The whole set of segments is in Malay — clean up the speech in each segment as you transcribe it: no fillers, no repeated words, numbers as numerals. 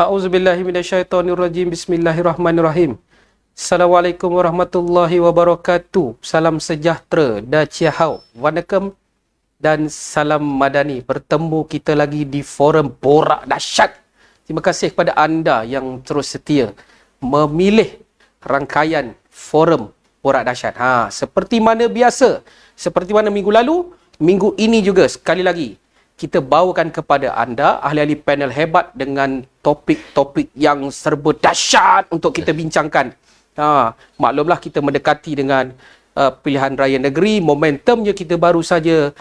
A'udzubillahi minasyaitonirrajim. Bismillahirrahmanirrahim. Assalamualaikum warahmatullahi wabarakatuh. Salam sejahtera, Daciahau, Wanakem dan salam madani. Bertemu kita lagi di forum Borak Dahsyat. Terima kasih kepada anda yang terus setia memilih rangkaian forum Borak Dahsyat. Seperti mana biasa, seperti mana minggu lalu, minggu ini juga sekali lagi kita bawakan kepada anda ahli-ahli panel hebat dengan topik-topik yang serba dahsyat untuk kita bincangkan. Maklumlah kita mendekati dengan pilihan raya negeri. Momentumnya kita baru saja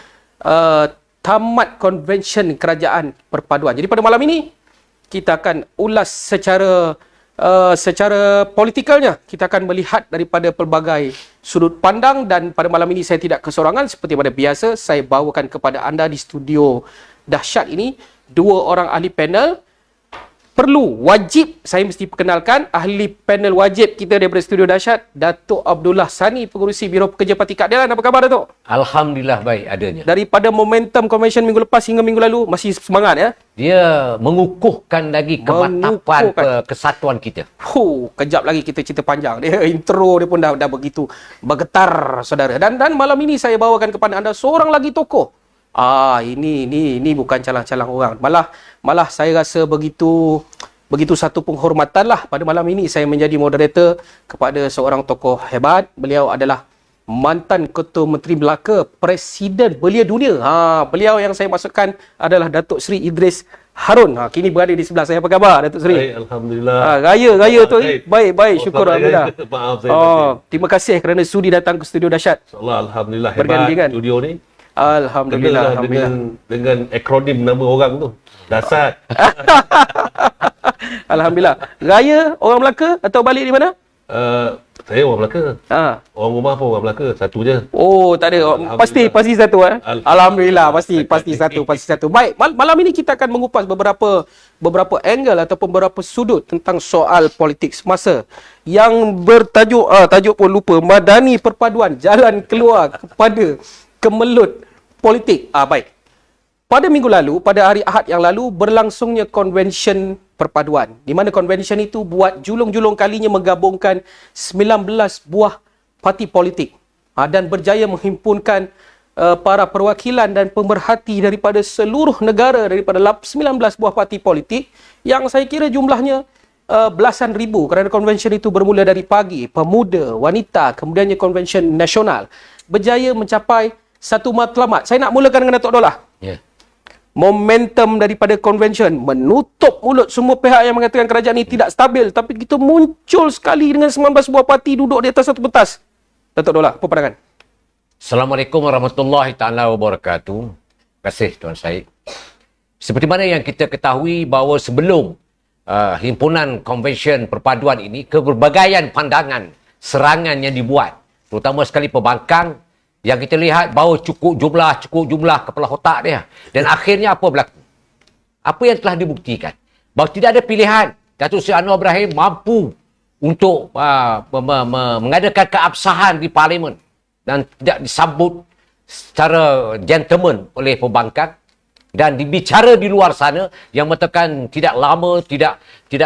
tamat konvensyen kerajaan perpaduan. Jadi pada malam ini kita akan ulas secara politikalnya. Kita akan melihat daripada pelbagai sudut pandang, dan pada malam ini saya tidak kesorangan. Seperti mana biasa, saya bawakan kepada anda di studio dahsyat ini dua orang ahli panel. Wajib saya mesti perkenalkan ahli panel wajib kita daripada studio dahsyat, Datuk Abdullah Sani, Pengerusi Biro Pekerja Parti Keadilan. Apa khabar, Datuk? Alhamdulillah baik adanya. Daripada momentum konvensyen minggu lepas hingga minggu lalu, masih semangat ya? Dia mengukuhkan lagi kemantapan kesatuan kita. Kejap lagi kita cerita panjang. Dia intro dia pun dah begitu bergetar, saudara. Dan malam ini saya bawakan kepada anda seorang lagi tokoh. Ini bukan calang-calang orang. Malah saya rasa begitu satu penghormatan lah. Pada malam ini saya menjadi moderator kepada seorang tokoh hebat. Beliau adalah mantan Ketua Menteri Belaka, Presiden Belia Dunia. Beliau yang saya masukkan adalah Datuk Seri Idris Harun. Kini berada di sebelah saya. Apa khabar, Datuk Seri? Baik, alhamdulillah. Raya tu baik, syukur alhamdulillah. Maaf terima kasih kerana sudi datang ke studio dahsyat. InsyaAllah, alhamdulillah hebat studio ni. Alhamdulillah. Dengan akronim nama orang tu. Dasar. Alhamdulillah. Raya orang Melaka atau balik di mana? Saya orang Melaka. Orang rumah pun orang Melaka. Satu je. Tak ada. Pasti satu Alhamdulillah. Pasti satu. Baik, malam ini kita akan mengupas beberapa angle ataupun beberapa sudut tentang soal politik semasa yang bertajuk tajuk pun lupa, Madani Perpaduan, Jalan Keluar kepada Kemelut Politik. Baik. Pada minggu lalu, pada hari Ahad yang lalu, berlangsungnya konvensyen perpaduan, di mana konvensyen itu buat julung-julung kalinya menggabungkan 19 buah parti politik dan berjaya menghimpunkan para perwakilan dan pemerhati daripada seluruh negara, daripada 19 buah parti politik yang saya kira jumlahnya belasan ribu, kerana konvensyen itu bermula dari pagi, pemuda, wanita, kemudiannya konvensyen nasional, berjaya mencapai satu matlamat. Saya nak mulakan dengan Datuk Abdullah. Momentum daripada konvensyen menutup mulut semua pihak yang mengatakan kerajaan ini tidak stabil, tapi kita muncul sekali dengan 19 buah parti duduk di atas satu pentas. Datuk Abdullah, apa pandangan? Assalamualaikum warahmatullahi taala wabarakatuh. Terima kasih Tuan Syed. Seperti mana yang kita ketahui bahawa sebelum himpunan konvensyen perpaduan ini, keberbagaian pandangan serangan yang dibuat, terutama sekali pembangkang, yang kita lihat bahawa cukup jumlah kepala otak dia. Dan akhirnya apa berlaku? Apa yang telah dibuktikan? Bahawa tidak ada pilihan. Datuk Seri Anwar Ibrahim mampu untuk mengadakan keabsahan di Parlimen dan tidak disambut secara gentleman oleh pembangkang, dan dibicara di luar sana yang mengatakan tidak lama, tidak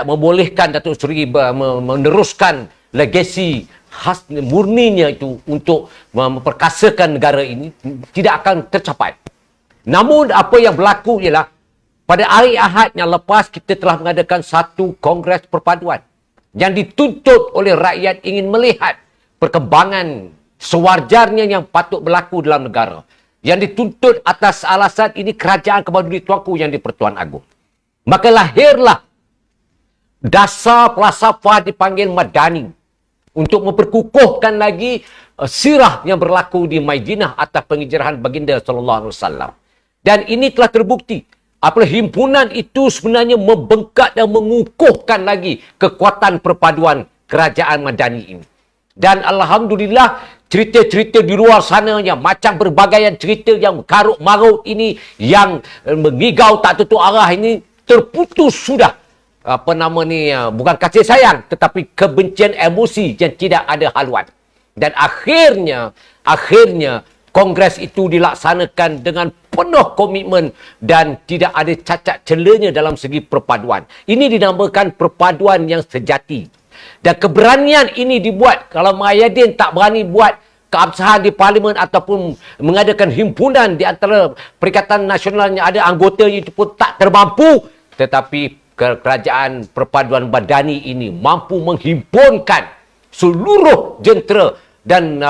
membolehkan Datuk Seri meneruskan legasi khas murninya itu untuk memperkasakan negara ini, tidak akan tercapai. Namun apa yang berlaku ialah pada hari Ahad yang lepas kita telah mengadakan satu kongres perpaduan yang dituntut oleh rakyat ingin melihat perkembangan sewajarnya yang patut berlaku dalam negara, yang dituntut atas alasan ini kerajaan kebudayaan tuanku yang di-Pertuan Agong. Maka lahirlah dasar falsafah dipanggil Madani untuk memperkukuhkan lagi sirah yang berlaku di Madinah atas penghijrahan baginda sallallahu alaihi wasallam. Dan ini telah terbukti apabila himpunan itu sebenarnya membengkak dan mengukuhkan lagi kekuatan perpaduan kerajaan Madani ini. Dan alhamdulillah, cerita-cerita di luar sana yang macam berbagai cerita yang karut marut ini, yang mengigau tak tentu arah ini, terputus sudah. Bukan kasih sayang, tetapi kebencian emosi yang tidak ada haluan. Dan akhirnya kongres itu dilaksanakan dengan penuh komitmen dan tidak ada cacat celanya dalam segi perpaduan. Ini dinamakan perpaduan yang sejati. Dan keberanian ini dibuat. Kalau Muhyiddin tak berani buat keabsahan di parlimen ataupun mengadakan himpunan di antara Perikatan Nasional yang ada anggotanya itu pun tak termampu. Tetapi kerajaan perpaduan badani ini mampu menghimpunkan seluruh jentera dan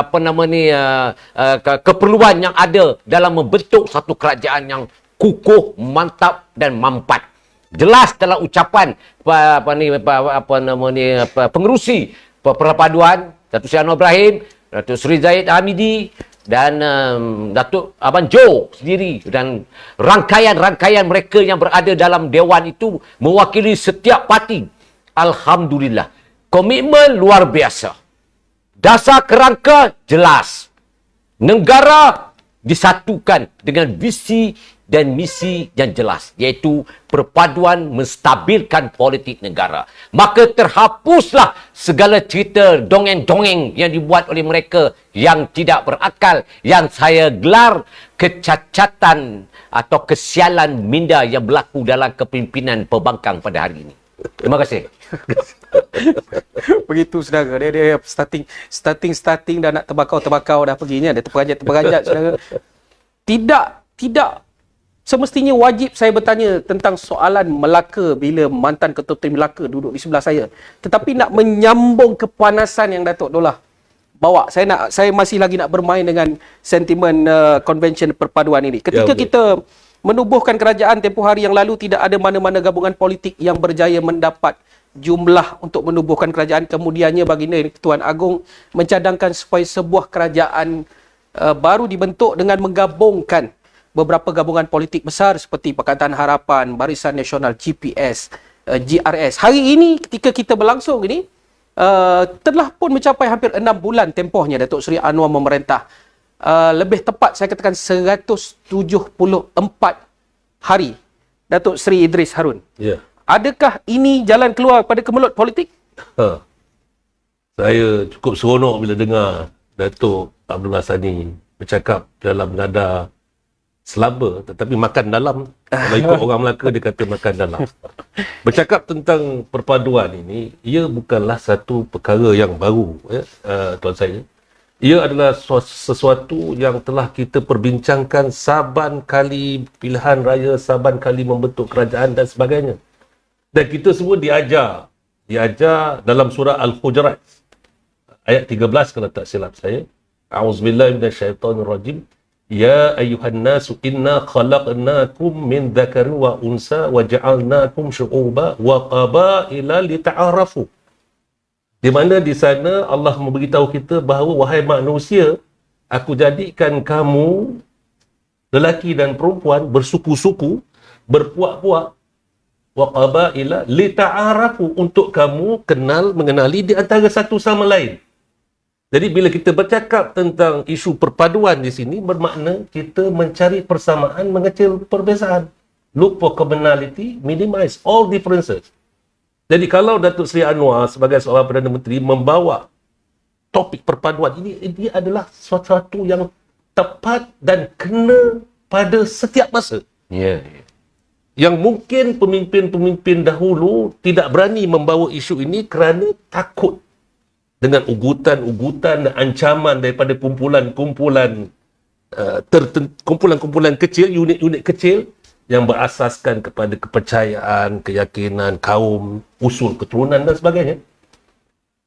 keperluan yang ada dalam membentuk satu kerajaan yang kukuh, mantap dan mampat. Jelas dalam ucapan pengerusi perpaduan Datuk Seri Anwar Ibrahim, Datuk Seri Zahid Hamidi dan Datuk Abang Jo sendiri dan rangkaian-rangkaian mereka yang berada dalam dewan itu mewakili setiap parti. Alhamdulillah. Komitmen luar biasa. Dasar kerangka jelas. Negara disatukan dengan visi dan misi yang jelas, iaitu perpaduan menstabilkan politik negara. Maka terhapuslah segala cerita dongeng-dongeng yang dibuat oleh mereka yang tidak berakal, yang saya gelar kecacatan atau kesialan minda yang berlaku dalam kepimpinan pembangkang pada hari ini. Terima kasih. Begitu saudara, dia starting dah nak terbakau dah perginya, dia terperanjat saudara. Tidak semestinya wajib saya bertanya tentang soalan Melaka bila mantan Ketua Tim Melaka duduk di sebelah saya. Tetapi nak menyambung kepanasan yang Datuk Dollah bawa, saya masih lagi nak bermain dengan sentimen konvensyen perpaduan ini. Ketika kita menubuhkan kerajaan tempoh hari yang lalu, tidak ada mana-mana gabungan politik yang berjaya mendapat jumlah untuk menubuhkan kerajaan. Kemudiannya baginda Tuan Agong mencadangkan supaya sebuah kerajaan baru dibentuk dengan menggabungkan beberapa gabungan politik besar seperti Pakatan Harapan, Barisan Nasional, GPS, GRS. Hari ini ketika kita berlangsung ini, telah pun mencapai hampir 6 bulan tempohnya Datuk Seri Anwar memerintah. Lebih tepat saya katakan 174 hari Datuk Seri Idris Harun. Ya. Adakah ini jalan keluar pada kemelut politik? Saya cukup seronok bila dengar Datuk Abdullah Sani bercakap dalam nada selaba, tetapi makan dalam. Kalau ikut orang Melaka, dia kata makan dalam. Bercakap tentang perpaduan ini, ia bukanlah satu perkara yang baru, tuan saya. Ia adalah sesuatu yang telah kita perbincangkan saban kali pilihan raya, saban kali membentuk kerajaan dan sebagainya. Dan kita semua diajar dalam surah Al-Hujurat ayat 13 kalau tak silap saya. A'udzubillahi minasyaitonirrajim. Ya ayyuhan nasu inna khalaqnakum min dzakarin wa unsa wa ja'alnakum syu'uban wa qabaila lita'arafu. Di mana di sana Allah memberitahu kita bahawa wahai manusia, aku jadikan kamu lelaki dan perempuan bersuku-suku, berpuak-puak, wa qabaila lita'arafu, untuk kamu mengenali di antara satu sama lain. Jadi bila kita bercakap tentang isu perpaduan di sini, bermakna kita mencari persamaan, mengecil perbezaan. Look for commonality, minimize all differences. Jadi kalau Datuk Seri Anwar sebagai seorang Perdana Menteri membawa topik perpaduan ini, dia adalah sesuatu yang tepat dan kena pada setiap masa. Ya. Yang mungkin pemimpin-pemimpin dahulu tidak berani membawa isu ini kerana takut dengan ugutan-ugutan dan ancaman daripada kumpulan-kumpulan kecil, unit-unit kecil yang berasaskan kepada kepercayaan, keyakinan, kaum, usul keturunan dan sebagainya.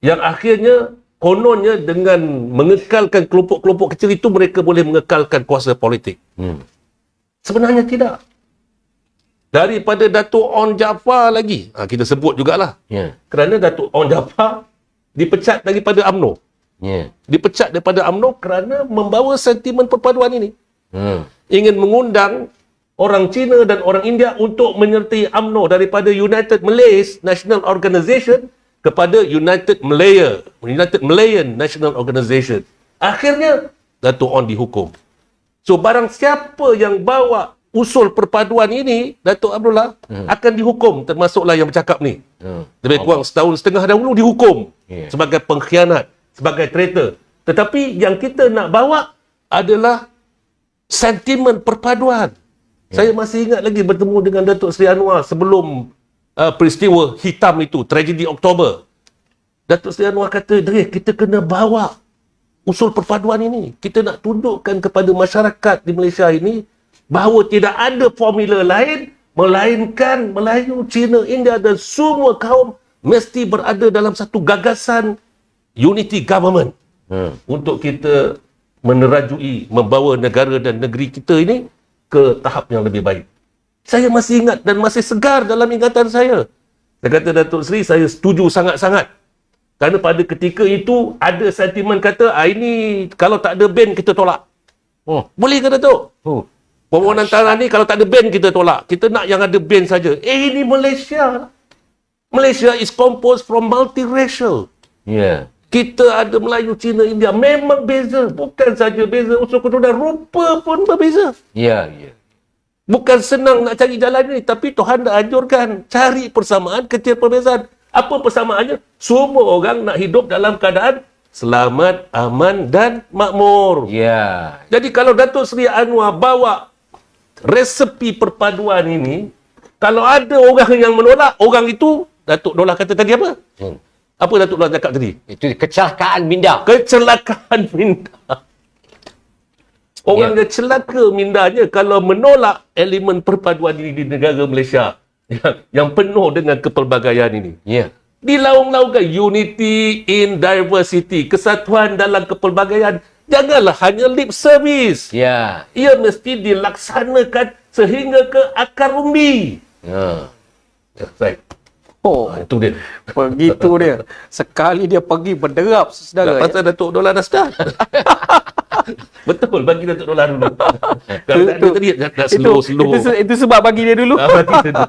Yang akhirnya, kononnya dengan mengekalkan kelompok-kelompok kecil itu, mereka boleh mengekalkan kuasa politik. Sebenarnya tidak. Daripada Datuk On Jaafar lagi, kita sebut jugalah. Kerana Datuk On Jaafar dipecat daripada UMNO. Dipecat daripada UMNO kerana membawa sentimen perpaduan ini. Ingin mengundang orang Cina dan orang India untuk menyertai UMNO daripada United Malays National Organisation kepada United Malayan National Organisation. Akhirnya, Datuk On dihukum. So, barang siapa yang bawa usul perpaduan ini, Datuk Abdullah, akan dihukum, termasuklah yang bercakap ni. Lebih kurang setahun setengah dahulu dihukum sebagai pengkhianat, sebagai traitor. Tetapi yang kita nak bawa adalah sentimen perpaduan. Saya masih ingat lagi bertemu dengan Datuk Seri Anwar sebelum peristiwa hitam itu, tragedi Oktober. Datuk Seri Anwar kata, kita kena bawa usul perpaduan ini. Kita nak tunjukkan kepada masyarakat di Malaysia ini bahawa tidak ada formula lain melainkan Melayu, Cina, India dan semua kaum mesti berada dalam satu gagasan unity government untuk kita menerajui, membawa negara dan negeri kita ini ke tahap yang lebih baik. Saya masih ingat dan masih segar dalam ingatan saya. Saya kata, Datuk Seri, saya setuju sangat-sangat. Kerana pada ketika itu ada sentimen kata, ini kalau tak ada ban kita tolak. Boleh ke Datuk? Permohonan tanah ni kalau tak ada ban kita tolak. Kita nak yang ada ban saja. Ini Malaysia. Malaysia is composed from multiracial. Ya. Kita ada Melayu, Cina, India. Memang beza. Bukan saja beza unsur keturunan, rupa pun berbeza. Ya. Bukan senang nak cari jalan ni. Tapi Tuhan dah anjurkan. Cari persamaan, kecil perbezaan. Apa persamaannya? Semua orang nak hidup dalam keadaan selamat, aman dan makmur. Ya. Jadi kalau Datuk Seri Anwar bawa resepi perpaduan ini, kalau ada orang yang menolak, orang itu, Datuk Dollah kata tadi apa? Apa Datuk Dollah cakap tadi? Itu kecelakaan minda. Kecelakaan minda. Orang yang celaka mindanya kalau menolak elemen perpaduan ini di negara Malaysia yang penuh dengan kepelbagaian ini. Ya. Dilaung-laungkan unity in diversity, kesatuan dalam kepelbagaian. Janganlah hanya lip service. Ya. Ia mesti dilaksanakan sehingga ke akar umbi. Baik. Itu dia. Begitu dia. Sekali dia pergi berderap saudara. Pasal Datuk Dollah dah start. Betul, bagi Datuk Dollah dulu. Kalau tak ada tadi nak slow. Itu sebab bagi dia dulu. Bagi dia dulu.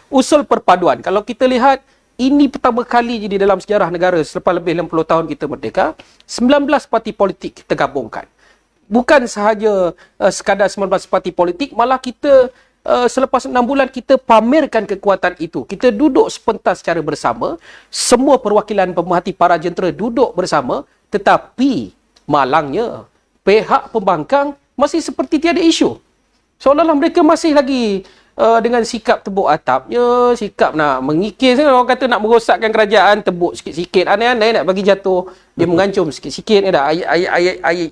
Usul perpaduan. Kalau kita lihat, ini pertama kali jadi dalam sejarah negara selepas lebih 60 tahun kita merdeka, 19 parti politik kita gabungkan. Bukan sahaja sekadar 19 parti politik, malah kita selepas 6 bulan kita pamerkan kekuatan itu. Kita duduk sepentas secara bersama, semua perwakilan pemerhati para jentera duduk bersama, tetapi malangnya pihak pembangkang masih seperti tiada isu. Seolah-olah mereka masih lagi dengan sikap tebuk atapnya, sikap nak mengikis. Orang kata nak merosakkan kerajaan, tebuk sikit-sikit. Aneh-aneh nak bagi jatuh. Dia mengancam sikit-sikit.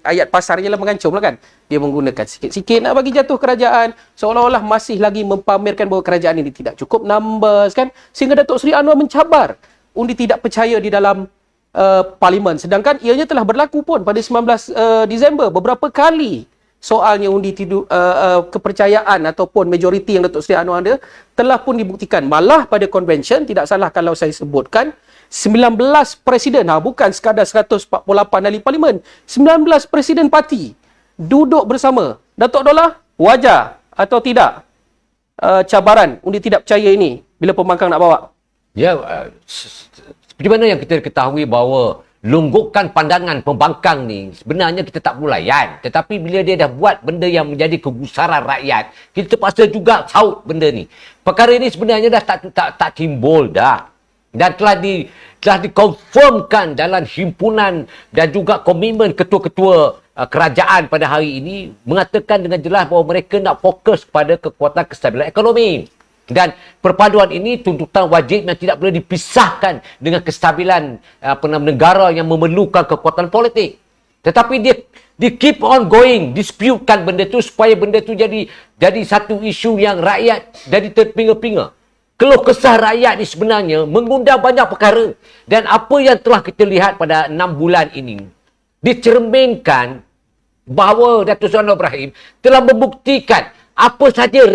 Ayat pasar je lah mengancam lah kan. Dia menggunakan sikit-sikit nak bagi jatuh kerajaan. Seolah-olah masih lagi mempamerkan bahawa kerajaan ini tidak cukup numbers kan. Sehingga Datuk Seri Anwar mencabar undi tidak percaya di dalam parlimen. Sedangkan ianya telah berlaku pun pada 19 Disember. Beberapa kali soalnya undi kepercayaan ataupun majoriti yang Datuk Seri Anwar ada telah pun dibuktikan. Malah pada convention, tidak salah kalau saya sebutkan, 19 presiden, bukan sekadar 148 ahli parlimen, 19 presiden parti duduk bersama. Datuk Dollah, wajar atau tidak cabaran undi tidak percaya ini bila pembangkang nak bawa? Ya, seperti mana yang kita ketahui bahawa lunggukan pandangan pembangkang ni sebenarnya kita tak perlu layan, tetapi bila dia dah buat benda yang menjadi kegusaran rakyat, kita terpaksa juga saut benda ni. Perkara ini sebenarnya dah tak timbul dah, dan telah dikonfirmkan dalam himpunan dan juga komitmen ketua-ketua kerajaan pada hari ini mengatakan dengan jelas bahawa mereka nak fokus pada kekuatan kestabilan ekonomi. Dan perpaduan ini tuntutan wajib yang tidak boleh dipisahkan dengan kestabilan negara yang memerlukan kekuatan politik. Tetapi dia keep on going, disputekan benda tu supaya benda tu jadi satu isu yang rakyat jadi terpinga-pinga. Keluh kesah rakyat ni sebenarnya mengundang banyak perkara. Dan apa yang telah kita lihat pada 6 bulan ini dicerminkan bahawa Datuk Seri Anwar Ibrahim telah membuktikan apa saja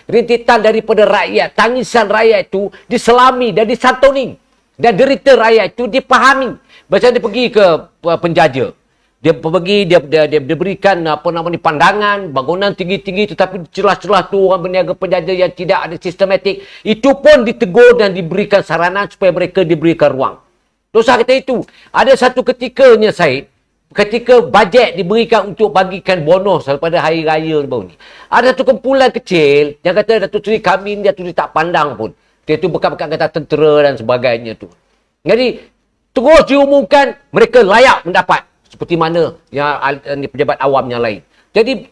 rintitan daripada rakyat, tangisan rakyat itu diselami dan disantuni. Dan derita rakyat itu dipahami. Macam dia pergi ke penjaja. Dia pergi, dia berikan pandangan, bangunan tinggi-tinggi tetapi celah-celah tu orang berniaga penjaja yang tidak ada sistematik. Itu pun ditegur dan diberikan saranan supaya mereka diberikan ruang. Dosa kita itu. Ada satu ketikanya Syed, ketika bajet diberikan untuk bagikan bonus pada hari raya baru ni, ada satu kumpulan kecil yang kata Datuk Seri kami dia tu tak pandang pun. Dia tu bekas-bekas kata tentera dan sebagainya tu. Jadi terus diumumkan mereka layak mendapat seperti mana yang pejabat awam yang lain. Jadi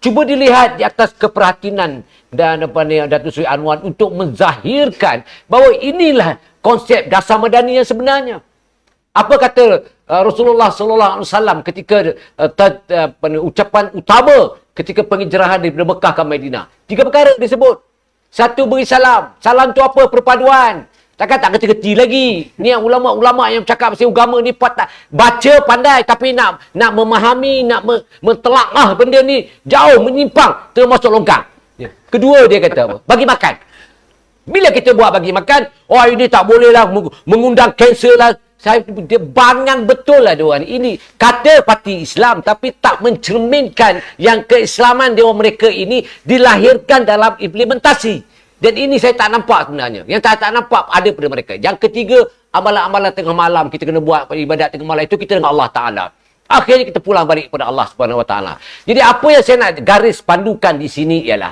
Cuba dilihat di atas keperhatinan dan Datuk Seri Anwar untuk menzahirkan bahawa inilah konsep dasar madani yang sebenarnya. Apa kata Rasulullah sallallahu alaihi wasallam ketika ucapan utama ketika penghijrahan dari Mekah ke Madinah? 3 perkara disebut. Satu, beri salam. Salam tu apa? Perpaduan. Takkan tak kerti-kerti lagi. Ni yang ulama-ulama yang cakap pasal agama ni baca pandai tapi nak memahami, nak mentelaah benda ni jauh menyimpang, termasuk longkang. Kedua, dia kata apa? Bagi makan. Bila kita buat bagi makan, oh ini tak boleh lah, mengundang kanser lah. Dia bangang betul lah diorang. Ini kata parti Islam tapi tak mencerminkan yang keislaman mereka ini dilahirkan dalam implementasi. Dan ini saya tak nampak sebenarnya. Yang tak nampak ada pada mereka. Yang ketiga, amalan-amalan tengah malam. Kita kena buat ibadat tengah malam itu kita dengan Allah Ta'ala. Akhirnya kita pulang balik kepada Allah Subhanahu Wa Ta'ala. Jadi apa yang saya nak garis pandukan di sini ialah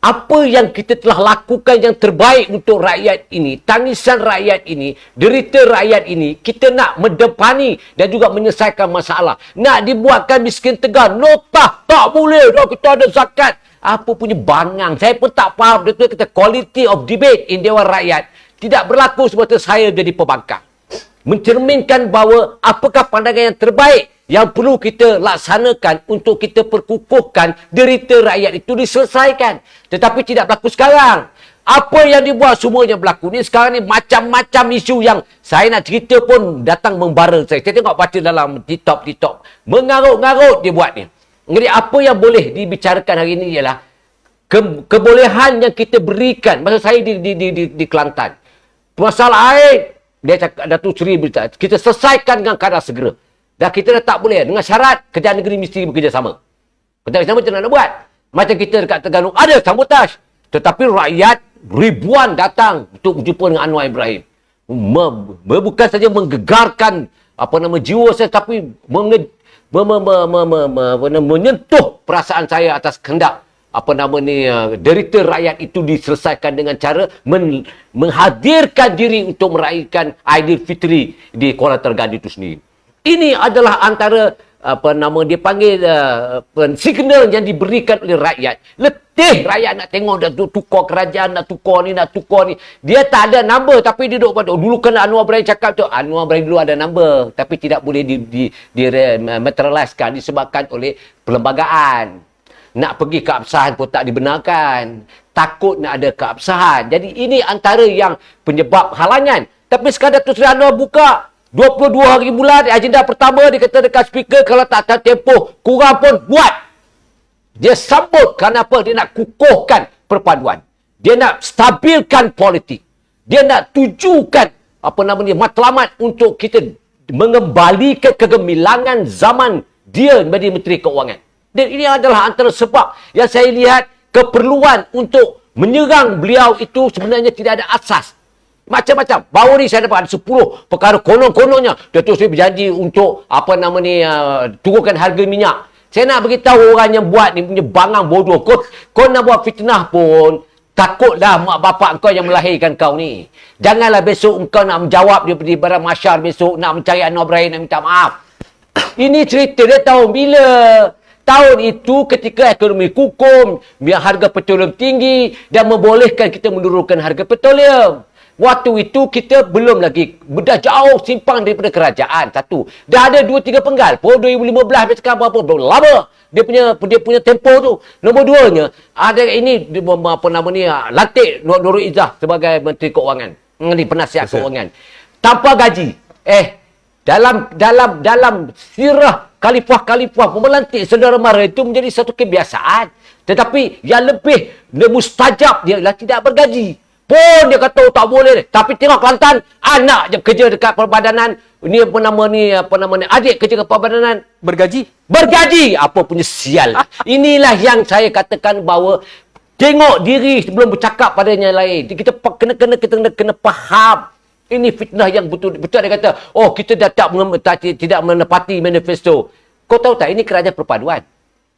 apa yang kita telah lakukan yang terbaik untuk rakyat ini, tangisan rakyat ini, derita rakyat ini, kita nak mendepani dan juga menyelesaikan masalah. Nak dibuatkan miskin tegar, notah, tak boleh, dah kita ada zakat. Apa punya bangang. Saya pun tak faham. Dia kata quality of debate in Dewan Rakyat tidak berlaku sebab saya jadi pembangkang. Mencerminkan bahawa apakah pandangan yang terbaik yang perlu kita laksanakan untuk kita perkukuhkan derita rakyat itu diselesaikan. Tetapi tidak berlaku sekarang. Apa yang dibuat semuanya berlaku ni sekarang ni macam-macam isu yang saya nak cerita pun datang membara saya. Saya tengok baca dalam TikTok. Mengarut-ngarut dia buat ni. Jadi apa yang boleh dibicarakan hari ini ialah kebolehan yang kita berikan. Masa saya di Kelantan. Masalah air, dia cakap, Datuk Seri berita, kita selesaikan dengan kadar segera. Dan kita dah tak boleh. Dengan syarat, kerajaan negeri mesti bekerjasama. Kerjasama macam mana nak buat? Macam kita dekat Terengganu, ada sabotaj. Tetapi rakyat ribuan datang untuk berjumpa dengan Anwar Ibrahim. Bukan saja menggegarkan jiwa saya, tapi menyentuh perasaan saya atas kehendak derita rakyat itu diselesaikan dengan cara menghadirkan diri untuk meraihkan Aidilfitri di Kuala Terengganu itu sendiri. Ini adalah antara dia panggil signal yang diberikan oleh rakyat. Letih rakyat nak tengok dah tukar kerajaan, nak tukar ni. Dia tak ada number tapi dia duduk pada dulu kan Anwar Ibrahim cakap tu, Anwar Ibrahim dulu ada number tapi tidak boleh materialiskan disebabkan oleh perlembagaan. Nak pergi keabsahan pun tak dibenarkan. Takut nak ada keabsahan. Jadi ini antara yang penyebab halangan. Tapi sekarang Datuk Seri Anwar buka 22 hari bulan, agenda pertama dia kata dekat speaker, kalau tak ada tempoh kurang pun buat. Dia sambut kenapa dia nak kukuhkan perpaduan. Dia nak stabilkan politik. Dia nak tujukan matlamat untuk kita mengembalikan kegemilangan zaman dia menjadi Menteri Keuangan. Dan ini adalah antara sebab yang saya lihat keperluan untuk menyerang beliau itu sebenarnya tidak ada asas. Macam-macam. Baru ni saya dapat 10 perkara konon-kononnya. Datuk Seri berjanji untuk turunkan harga minyak. Saya nak beritahu orang yang buat ni punya bangang bodoh. Kau nak buat fitnah pun, takutlah mak bapak kau yang melahirkan kau ni. Janganlah besok kau nak menjawab di barang masyar besok, nak mencari Anwar Ibrahim, nak minta maaf. Ini cerita dia tahun bila? Tahun itu ketika ekonomi kukum, harga petroleum tinggi dan membolehkan kita menurunkan harga petroleum. Waktu itu kita belum lagi, dah jauh simpang daripada kerajaan. Satu. Dah ada 2-3 penggal. Pun 2015 sampai sekarang berapa? Lama. Dia punya tempoh tu. Nombor 2-nya, ada ini lantik Nurul Izzah sebagai Menteri Keuangan. Ini penasihat keuangan. Tanpa gaji. Dalam sirah khalifah memelantik saudara mara itu menjadi satu kebiasaan. Tetapi yang lebih mustajab dia ialah tidak bergaji. Pun dia kata tak boleh. Tapi tengok Kelantan, anak je kerja dekat perbadanan. Ini adik kerja dekat perbadanan. Bergaji? Apa punya sial. Inilah yang saya katakan bahawa tengok diri sebelum bercakap pada yang lain. Kita kena faham. Ini fitnah yang betul. Betul dia kata, kita dah tidak menepati manifesto. Kau tahu tak, ini kerajaan perpaduan.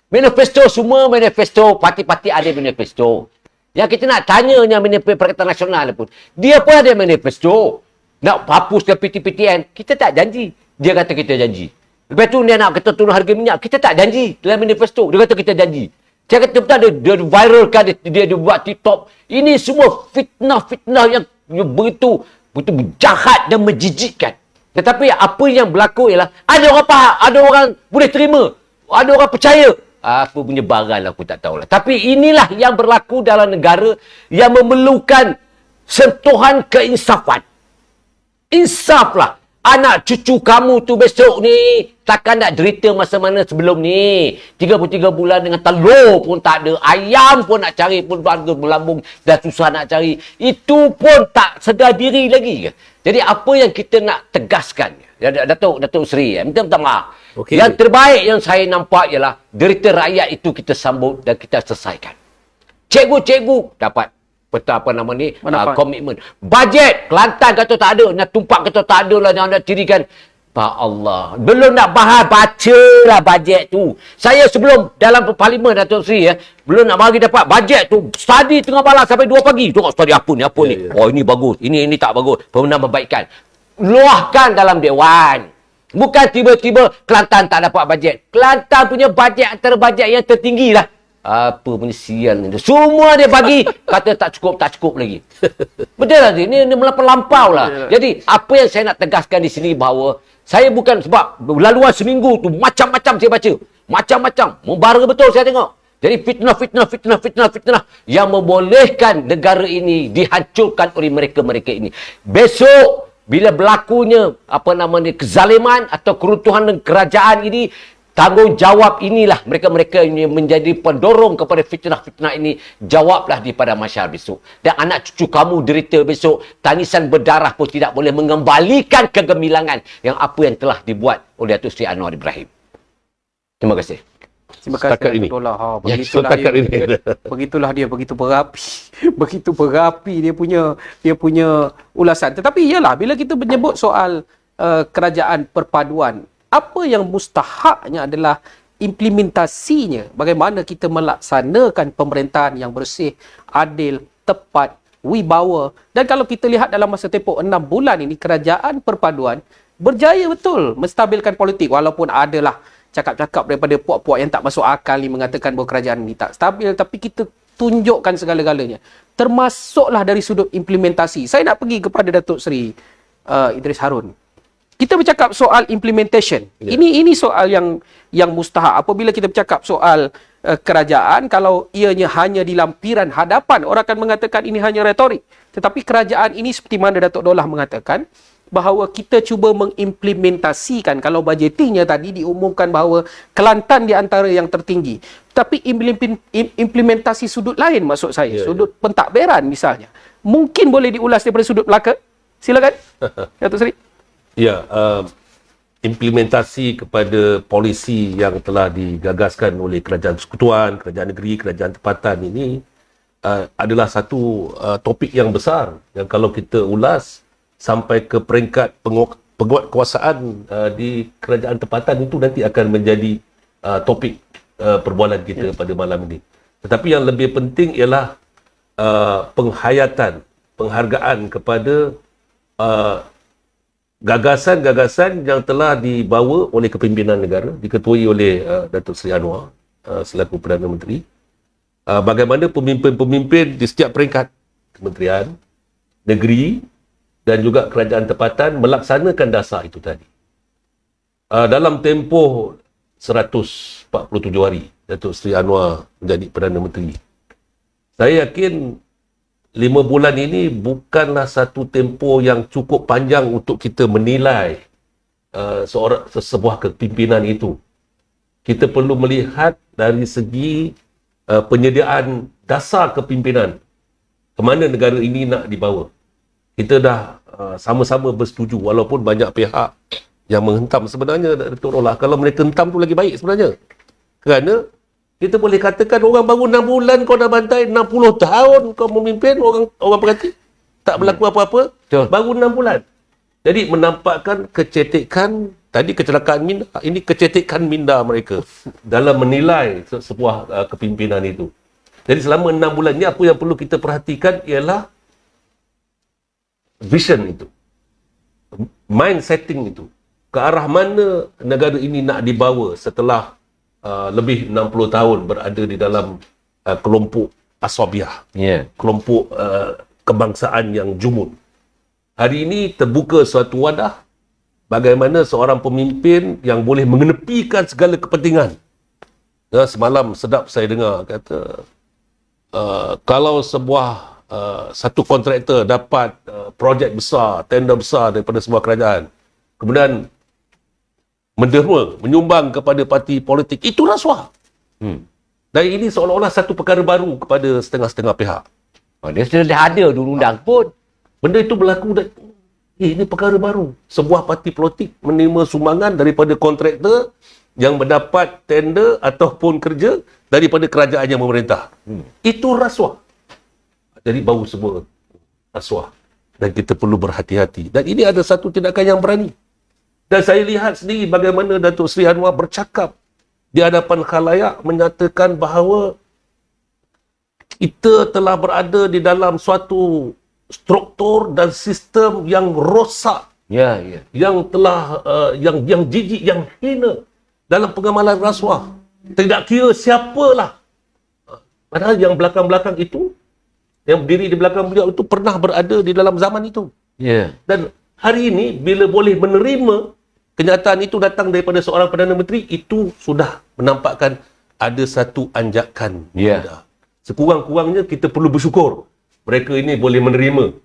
Manifesto, semua manifesto, parti-parti ada manifesto. Yang kita nak tanyanya Perikatan Nasional pun, dia pun ada manifesto. Nak hapuskan PTPTN, kita tak janji. Dia kata kita janji. Lepas tu dia nak kata turun harga minyak, kita tak janji dalam manifesto. Dia kata kita janji. Saya kata betul, dia viralkan, dia buat TikTok. Ini semua fitnah-fitnah yang begitu jahat dan menjijikkan. Tetapi apa yang berlaku ialah ada orang faham, ada orang boleh terima, ada orang percaya. Apa punya barang aku tak tahulah. Tapi inilah yang berlaku dalam negara yang memerlukan sentuhan keinsafan. Insaflah. Anak cucu kamu tu besok ni takkan nak derita masa mana sebelum ni. 33 bulan dengan telur pun tak ada. Ayam pun nak cari pun berlambung dah susah nak cari. Itu pun tak sedar diri lagi ke? Jadi apa yang kita nak tegaskan? Datuk Seri, minta maaf. Okey. Yang terbaik yang saya nampak ialah derita rakyat itu kita sambut dan kita selesaikan. Cikgu-cikgu dapat komitmen. Bajet Kelantan kata tak ada, nak tumpak kata tak ada lah, nak dirikan. Pak Allah, belum nak bahas, bacalah bajet tu. Saya sebelum dalam parlimen Datuk Seri belum nak bagi dapat bajet tu, study tengah malam sampai 2 pagi. Tengok study apa ni. Oh ini bagus, ini tak bagus. Perbaikan. Luahkan dalam Dewan. Bukan tiba-tiba Kelantan tak dapat bajet. Kelantan punya bajet antara bajet yang tertinggi lah. Apa punya sial ni. Semua dia bagi. Kata tak cukup lagi. Betul lah. Ini melampau lah. Jadi, apa yang saya nak tegaskan di sini bahawa saya bukan sebab laluan seminggu tu macam-macam saya baca. Macam-macam. Membara betul saya tengok. Jadi fitnah yang membolehkan negara ini dihancurkan oleh mereka-mereka ini. Besok, bila berlakunya kezaliman atau keruntuhan kerajaan ini, tanggungjawab inilah mereka-mereka yang menjadi pendorong kepada fitnah-fitnah ini. Jawablah di pada masyarakat besok. Dan anak cucu kamu derita besok. Tangisan berdarah pun tidak boleh mengembalikan kegemilangan yang apa yang telah dibuat oleh Datuk Seri Anwar Ibrahim. Terima kasih. Terima kasih. Setakat ini. Begitulah dia begitu berapi. Begitu berapi dia punya ulasan. Tetapi iyalah bila kita menyebut soal kerajaan perpaduan, apa yang mustahaknya adalah implementasinya. Bagaimana kita melaksanakan pemerintahan yang bersih, adil, tepat, wibawa. Dan kalau kita lihat dalam masa tempoh 6 bulan ini, kerajaan perpaduan berjaya betul menstabilkan politik. Walaupun adalah cakap-cakap daripada puak-puak yang tak masuk akal ni mengatakan bahawa kerajaan ini tak stabil. Tapi kita tunjukkan segala-galanya. Termasuklah dari sudut implementasi. Saya nak pergi kepada Datuk Seri Idris Harun. Kita bercakap soal implementation. Ini soal yang mustahak. Apabila kita bercakap soal kerajaan, kalau ianya hanya di lampiran hadapan, orang akan mengatakan ini hanya retorik. Tetapi kerajaan ini seperti mana Datuk Dollah mengatakan, bahawa kita cuba mengimplementasikan. Kalau budgetingnya tadi diumumkan bahawa Kelantan di antara yang tertinggi. Tapi implementasi sudut lain maksud saya. Sudut pentadbiran misalnya. Mungkin boleh diulas daripada sudut Melaka. Silakan, Datuk Seri. Ya, implementasi kepada polisi yang telah digagaskan oleh kerajaan persekutuan, kerajaan negeri, kerajaan tempatan ini adalah satu topik yang besar yang kalau kita ulas sampai ke peringkat penguatkuasaan di kerajaan tempatan itu nanti akan menjadi topik perbualan kita pada malam ini. Tetapi yang lebih penting ialah penghargaan kepada gagasan-gagasan yang telah dibawa oleh kepimpinan negara, diketuai oleh Datuk Seri Anwar selaku Perdana Menteri. Bagaimana pemimpin-pemimpin di setiap peringkat kementerian, negeri dan juga kerajaan tempatan melaksanakan dasar itu tadi. Dalam tempoh 147 hari Datuk Seri Anwar menjadi Perdana Menteri, saya yakin 5 bulan ini bukanlah satu tempoh yang cukup panjang untuk kita menilai sebuah kepimpinan itu. Kita perlu melihat dari segi penyediaan dasar kepimpinan. Ke mana negara ini nak dibawa. Kita dah sama-sama bersetuju walaupun banyak pihak yang menghentam. Sebenarnya Datuk Dollah, kalau mereka hentam tu lagi baik sebenarnya. Kerana kita boleh katakan orang baru 6 bulan kau dah bantai, 60 tahun kau memimpin, orang berhati tak berlaku apa-apa. Betul. Baru 6 bulan. Jadi menampakkan kecetikan, tadi kecelakaan minda, ini kecetikan minda mereka dalam menilai sebuah kepimpinan itu. Jadi selama 6 bulan ni apa yang perlu kita perhatikan ialah vision itu. Mind setting itu. Ke arah mana negara ini nak dibawa setelah lebih 60 tahun berada di dalam kelompok Asabiah, Ya. kelompok kebangsaan yang jumud. Hari ini terbuka suatu wadah bagaimana seorang pemimpin yang boleh mengenepikan segala kepentingan. Ya, semalam sedap saya dengar kata kalau sebuah satu kontraktor dapat projek besar, tender besar daripada sebuah kerajaan, kemudian menderma, menyumbang kepada parti politik, itu rasuah. Dan ini seolah-olah satu perkara baru kepada setengah-setengah pihak. Oh, dia sudah ada dulu undang pun. Benda itu berlaku dan ini perkara baru. Sebuah parti politik menerima sumbangan daripada kontraktor yang mendapat tender ataupun kerja daripada kerajaan yang memerintah. Itu rasuah. Jadi baru semua rasuah. Dan kita perlu berhati-hati. Dan ini ada satu tindakan yang berani. Dan saya lihat sendiri bagaimana Datuk Seri Anwar bercakap di hadapan khalayak menyatakan bahawa kita telah berada di dalam suatu struktur dan sistem yang rosak, Ya, ya. yang telah yang jijik, yang hina dalam pengamalan rasuah. Tidak kira siapalah. Padahal yang belakang-belakang itu, yang berdiri di belakang beliau itu pernah berada di dalam zaman itu. Ya. Dan hari ini bila boleh menerima kenyataan itu datang daripada seorang Perdana Menteri, itu sudah menampakkan ada satu anjakan. Ya. Sekurang-kurangnya kita perlu bersyukur mereka ini boleh menerima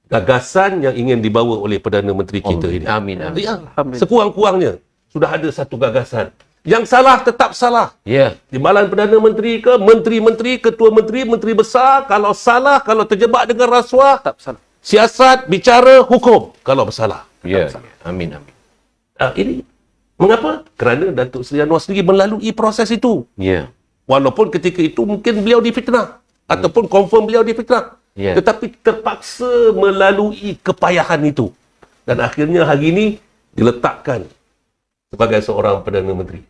gagasan yang ingin dibawa oleh Perdana Menteri kita ini. Amin, amin. Ya, sekurang-kurangnya sudah ada satu gagasan. Yang salah tetap salah. Ya. Timbalan Perdana Menteri ke, menteri-menteri, ketua menteri, menteri besar, kalau salah, kalau terjebak dengan rasuah, Tak salah. siasat, bicara, hukum kalau bersalah. Ya. Amin, amin. Ini mengapa? Kerana Datuk Seri Anwar sendiri melalui proses itu. Ya. Walaupun ketika itu mungkin beliau difitnah ataupun confirm beliau difitnah. Ya. Tetapi terpaksa melalui kepayahan itu. Dan akhirnya hari ini diletakkan sebagai seorang Perdana Menteri.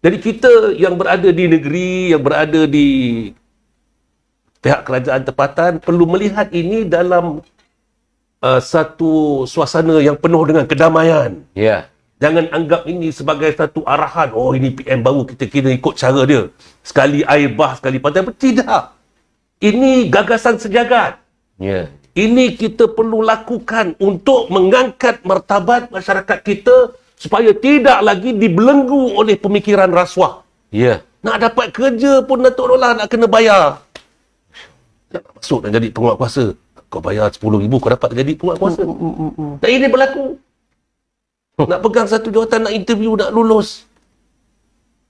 Jadi kita yang berada di negeri, yang berada di pihak kerajaan tempatan perlu melihat ini dalam satu suasana yang penuh dengan kedamaian. Ya. Jangan anggap ini sebagai satu arahan. Oh, ini PM baru, kita kena ikut cara dia. Sekali air bah, sekali pantai. Tidak. Ini gagasan sejagat. Ya. Ini kita perlu lakukan untuk mengangkat martabat masyarakat kita supaya tidak lagi dibelenggu oleh pemikiran rasuah. Ya. Nak dapat kerja pun Datuk Rolah nak kena bayar. Tak nak masuk nak jadi penguatkuasa. Kau bayar 10,000, kau dapat jadi penguatkuasa. Dan ini berlaku. Nak pegang satu jawatan, nak interview, nak lulus.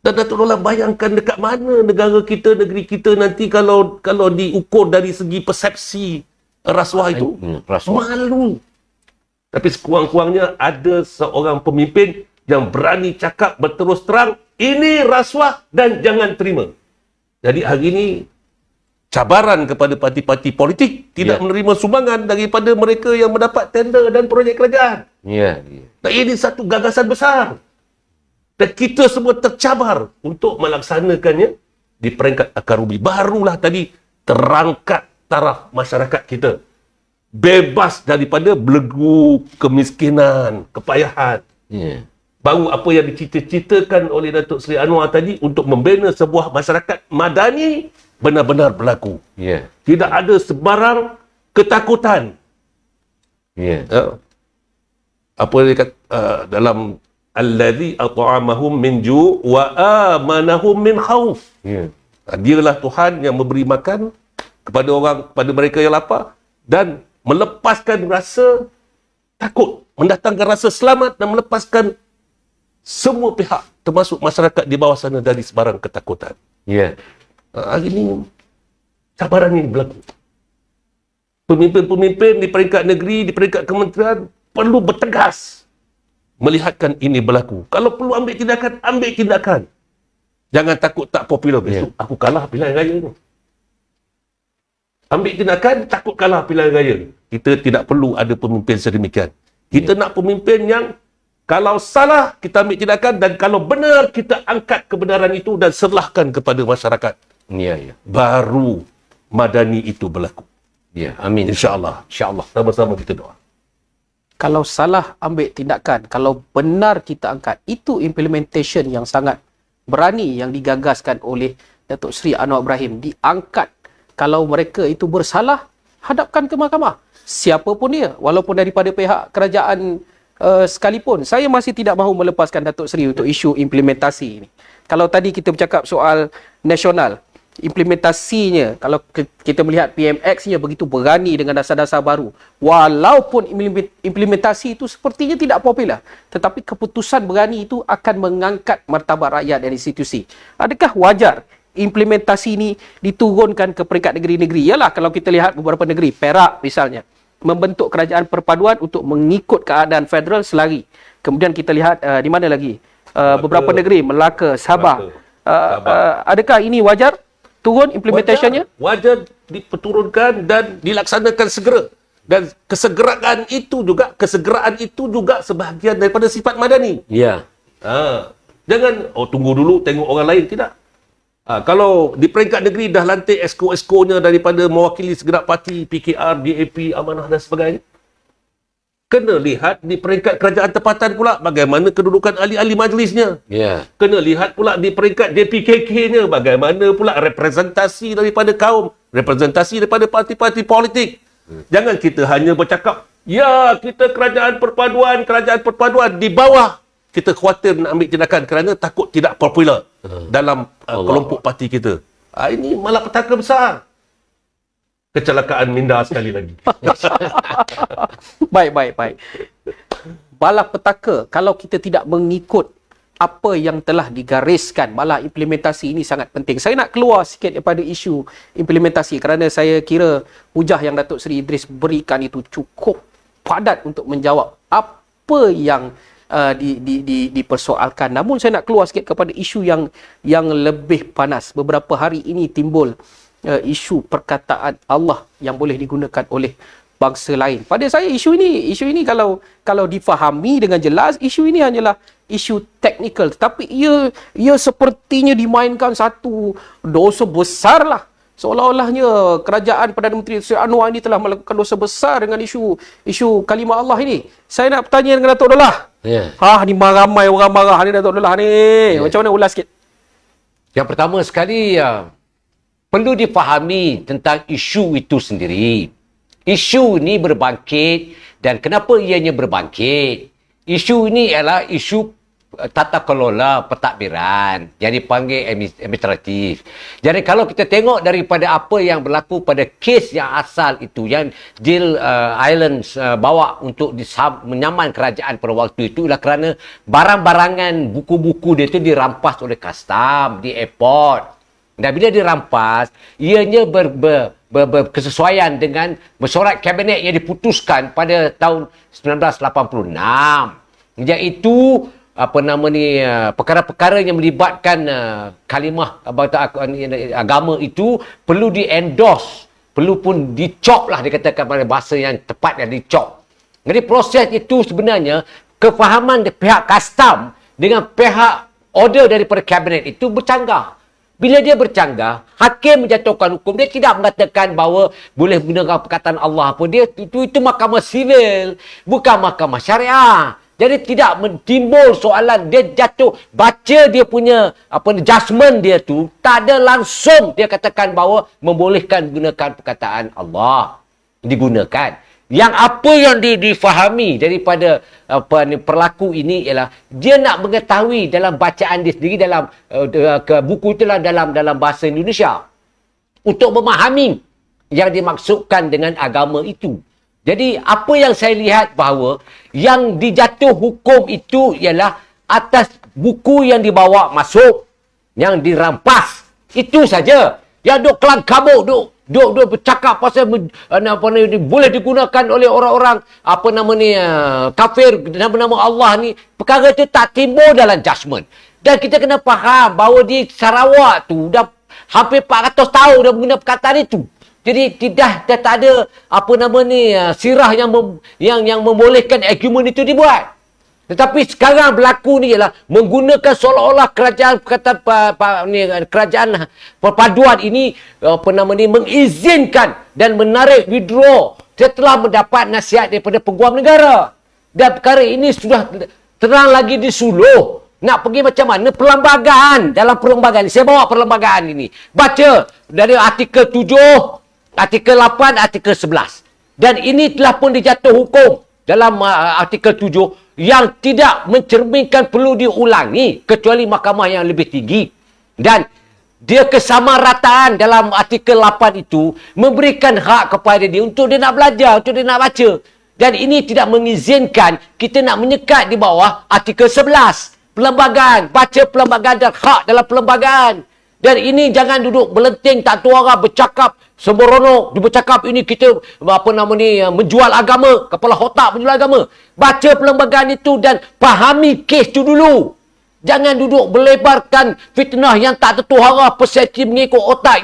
Dan Datuk Rolah bayangkan dekat mana negara kita, negeri kita nanti kalau diukur dari segi persepsi rasuah itu. Rasuah. Malu. Tapi sekurang-kurangnya ada seorang pemimpin yang berani cakap berterus terang, ini rasuah dan jangan terima. Jadi hari ini cabaran kepada parti-parti politik tidak menerima sumbangan daripada mereka yang mendapat tender dan projek kerajaan. Ya. Ya. Dan ini satu gagasan besar. Dan kita semua tercabar untuk melaksanakannya di peringkat akar ubi. Barulah tadi terangkat taraf masyarakat kita. Bebas daripada belenggu kemiskinan, kepayahan. Ya. Baru apa yang dicita-citakan oleh Datuk Seri Anwar tadi untuk membina sebuah masyarakat madani benar-benar berlaku. Ya. Tidak ada sebarang ketakutan. Ya. Apa dia kata dalam allazi at'amahum min ju' wa amanahum min khauf. Ya. Dialah Tuhan yang memberi makan kepada mereka yang lapar dan melepaskan rasa takut, mendatangkan rasa selamat dan melepaskan semua pihak termasuk masyarakat di bawah sana dari sebarang ketakutan. Ya. Hari ini cabaran ini berlaku. Pemimpin-pemimpin di peringkat negeri, di peringkat kementerian perlu bertegas melihatkan ini berlaku. Kalau perlu ambil tindakan, ambil tindakan. Jangan takut tak popular. Besok aku kalah pilihan raya ni. Ambil tindakan, takut kalah pilihan raya. Kita tidak perlu ada pemimpin sedemikian. Kita nak pemimpin yang kalau salah, kita ambil tindakan dan kalau benar, kita angkat kebenaran itu dan serahkan kepada masyarakat. Ya. Ya. Baru madani itu berlaku. Ya. Amin. InsyaAllah. InsyaAllah. Sama-sama kita doa. Kalau salah, ambil tindakan. Kalau benar, kita angkat. Itu implementation yang sangat berani yang digagaskan oleh Datuk Seri Anwar Ibrahim diangkat. Kalau mereka itu bersalah, hadapkan ke mahkamah. Siapa pun dia, walaupun daripada pihak kerajaan sekalipun. Saya masih tidak mahu melepaskan Datuk Seri untuk isu implementasi ini. Kalau tadi kita bercakap soal nasional, implementasinya, kalau kita melihat PMX-nya begitu berani dengan dasar-dasar baru, walaupun implementasi itu sepertinya tidak popular, tetapi keputusan berani itu akan mengangkat martabat rakyat dan institusi. Adakah wajar implementasi ini diturunkan ke peringkat negeri-negeri? Yalah, kalau kita lihat beberapa negeri, Perak misalnya, membentuk kerajaan perpaduan untuk mengikut keadaan federal selari. Kemudian kita lihat di mana lagi? Beberapa negeri, Melaka, Sabah. Adakah ini wajar turun implementationnya? Wajar diperturunkan dan dilaksanakan segera. Dan kesegeraan itu juga sebahagian daripada sifat madani. Ya. Jangan tunggu dulu tengok orang lain, tidak. Kalau di peringkat negeri dah lantik esko-eskonya daripada mewakili segenap parti, PKR, DAP, Amanah dan sebagainya, kena lihat di peringkat kerajaan tempatan pula bagaimana kedudukan ahli-ahli majlisnya. Ya. Kena lihat pula di peringkat DPKK-nya bagaimana pula representasi daripada kaum, representasi daripada parti-parti politik. Jangan kita hanya bercakap, ya kita kerajaan perpaduan di bawah. Kita khawatir nak ambil tindakan kerana takut tidak popular dalam kelompok parti kita. Ini malapetaka besar. Kecelakaan minda sekali lagi. Baik. Malapetaka kalau kita tidak mengikut apa yang telah digariskan. Malah implementasi ini sangat penting. Saya nak keluar sikit daripada isu implementasi kerana saya kira hujah yang Datuk Seri Idris berikan itu cukup padat untuk menjawab apa yang dipersoalkan. Namun saya nak keluar sikit kepada isu yang lebih panas. Beberapa hari ini timbul isu perkataan Allah yang boleh digunakan oleh bangsa lain. Pada saya isu ini kalau difahami dengan jelas, isu ini hanyalah isu teknikal, tetapi ia sepertinya dimainkan satu dosa besar lah. Seolah-olahnya kerajaan Perdana Menteri Seri Anwar ini telah melakukan dosa besar dengan isu kalimah Allah ini. Saya nak bertanya dengan Datuk Abdullah. Ya. Ni ramai orang marah ni Datuk Abdullah ni. Macam mana ulas sikit? Yang pertama sekali, perlu difahami tentang isu itu sendiri. Isu ini berbangkit dan kenapa ianya berbangkit? Isu ini ialah isu tata kelola pentadbiran yang dipanggil administratif. Jadi kalau kita tengok daripada apa yang berlaku pada kes yang asal itu, yang Jill Islands bawa untuk menyaman kerajaan pada waktu itu, ialah kerana barang-barangan buku-buku dia itu dirampas oleh custom di airport. Dan bila dirampas, ianya berkesesuaian dengan mesyuarat kabinet yang diputuskan pada tahun 1986. Iaitu perkara-perkara yang melibatkan kalimah agama itu perlu di-endorse, perlu pun dicop lah, dikatakan pada bahasa yang tepat, yang dicop. Jadi proses itu sebenarnya kefahaman pihak custom dengan pihak order daripada kabinet itu bercanggah. Bila dia bercanggah, hakim menjatuhkan hukum. Dia tidak mengatakan bahawa boleh menggunakan perkataan Allah apa. Dia itu mahkamah sivil, bukan mahkamah syariah. Jadi tidak timbul soalan. Dia jatuh, baca dia punya judgement dia tu, tak ada langsung dia katakan bahawa membolehkan gunakan perkataan Allah digunakan. Yang apa yang difahami daripada perlaku ini ialah dia nak mengetahui dalam bacaan dia sendiri dalam buku itulah dalam bahasa Indonesia untuk memahami yang dimaksudkan dengan agama itu. Jadi apa yang saya lihat bahawa yang dijatuh hukum itu ialah atas buku yang dibawa masuk, yang dirampas. Itu saja. Yang duk kelang kabut, duk bercakap pasal boleh digunakan oleh orang-orang kafir nama-nama Allah ni. Perkara itu tak timbul dalam judgement. Dan kita kena faham bahawa di Sarawak tu dah hampir 400 tahun dah menggunakan perkataan itu. Jadi tak ada sirah yang membolehkan argument itu dibuat. Tetapi sekarang berlaku ni ialah menggunakan seolah-olah kerajaan perpaduan ini mengizinkan dan menarik withdraw setelah mendapat nasihat daripada peguam negara. Dan perkara ini sudah terang lagi disuluh Nak pergi macam mana? Perlembagaan. Dalam perlembagaan. Saya bawa perlembagaan ini. Baca dari artikel 7, artikel 8, artikel 11. Dan ini telah pun dijatuh hukum dalam artikel 7 yang tidak mencerminkan perlu diulangi kecuali mahkamah yang lebih tinggi. Dan dia kesamarataan dalam artikel 8 itu memberikan hak kepada dia untuk dia nak belajar, untuk dia nak baca. Dan ini tidak mengizinkan kita nak menyekat di bawah artikel 11. Perlembagaan, baca perlembagaan dan hak dalam perlembagaan. Dan ini jangan duduk melenting tak tahu arah bercakap sembrono, bercakap ini kita menjual agama, kepala otak menjual agama. Baca perlembagaan itu dan fahami kes itu dulu. Jangan duduk melebarkan fitnah yang tak tentu arah, persepsi mengikut otak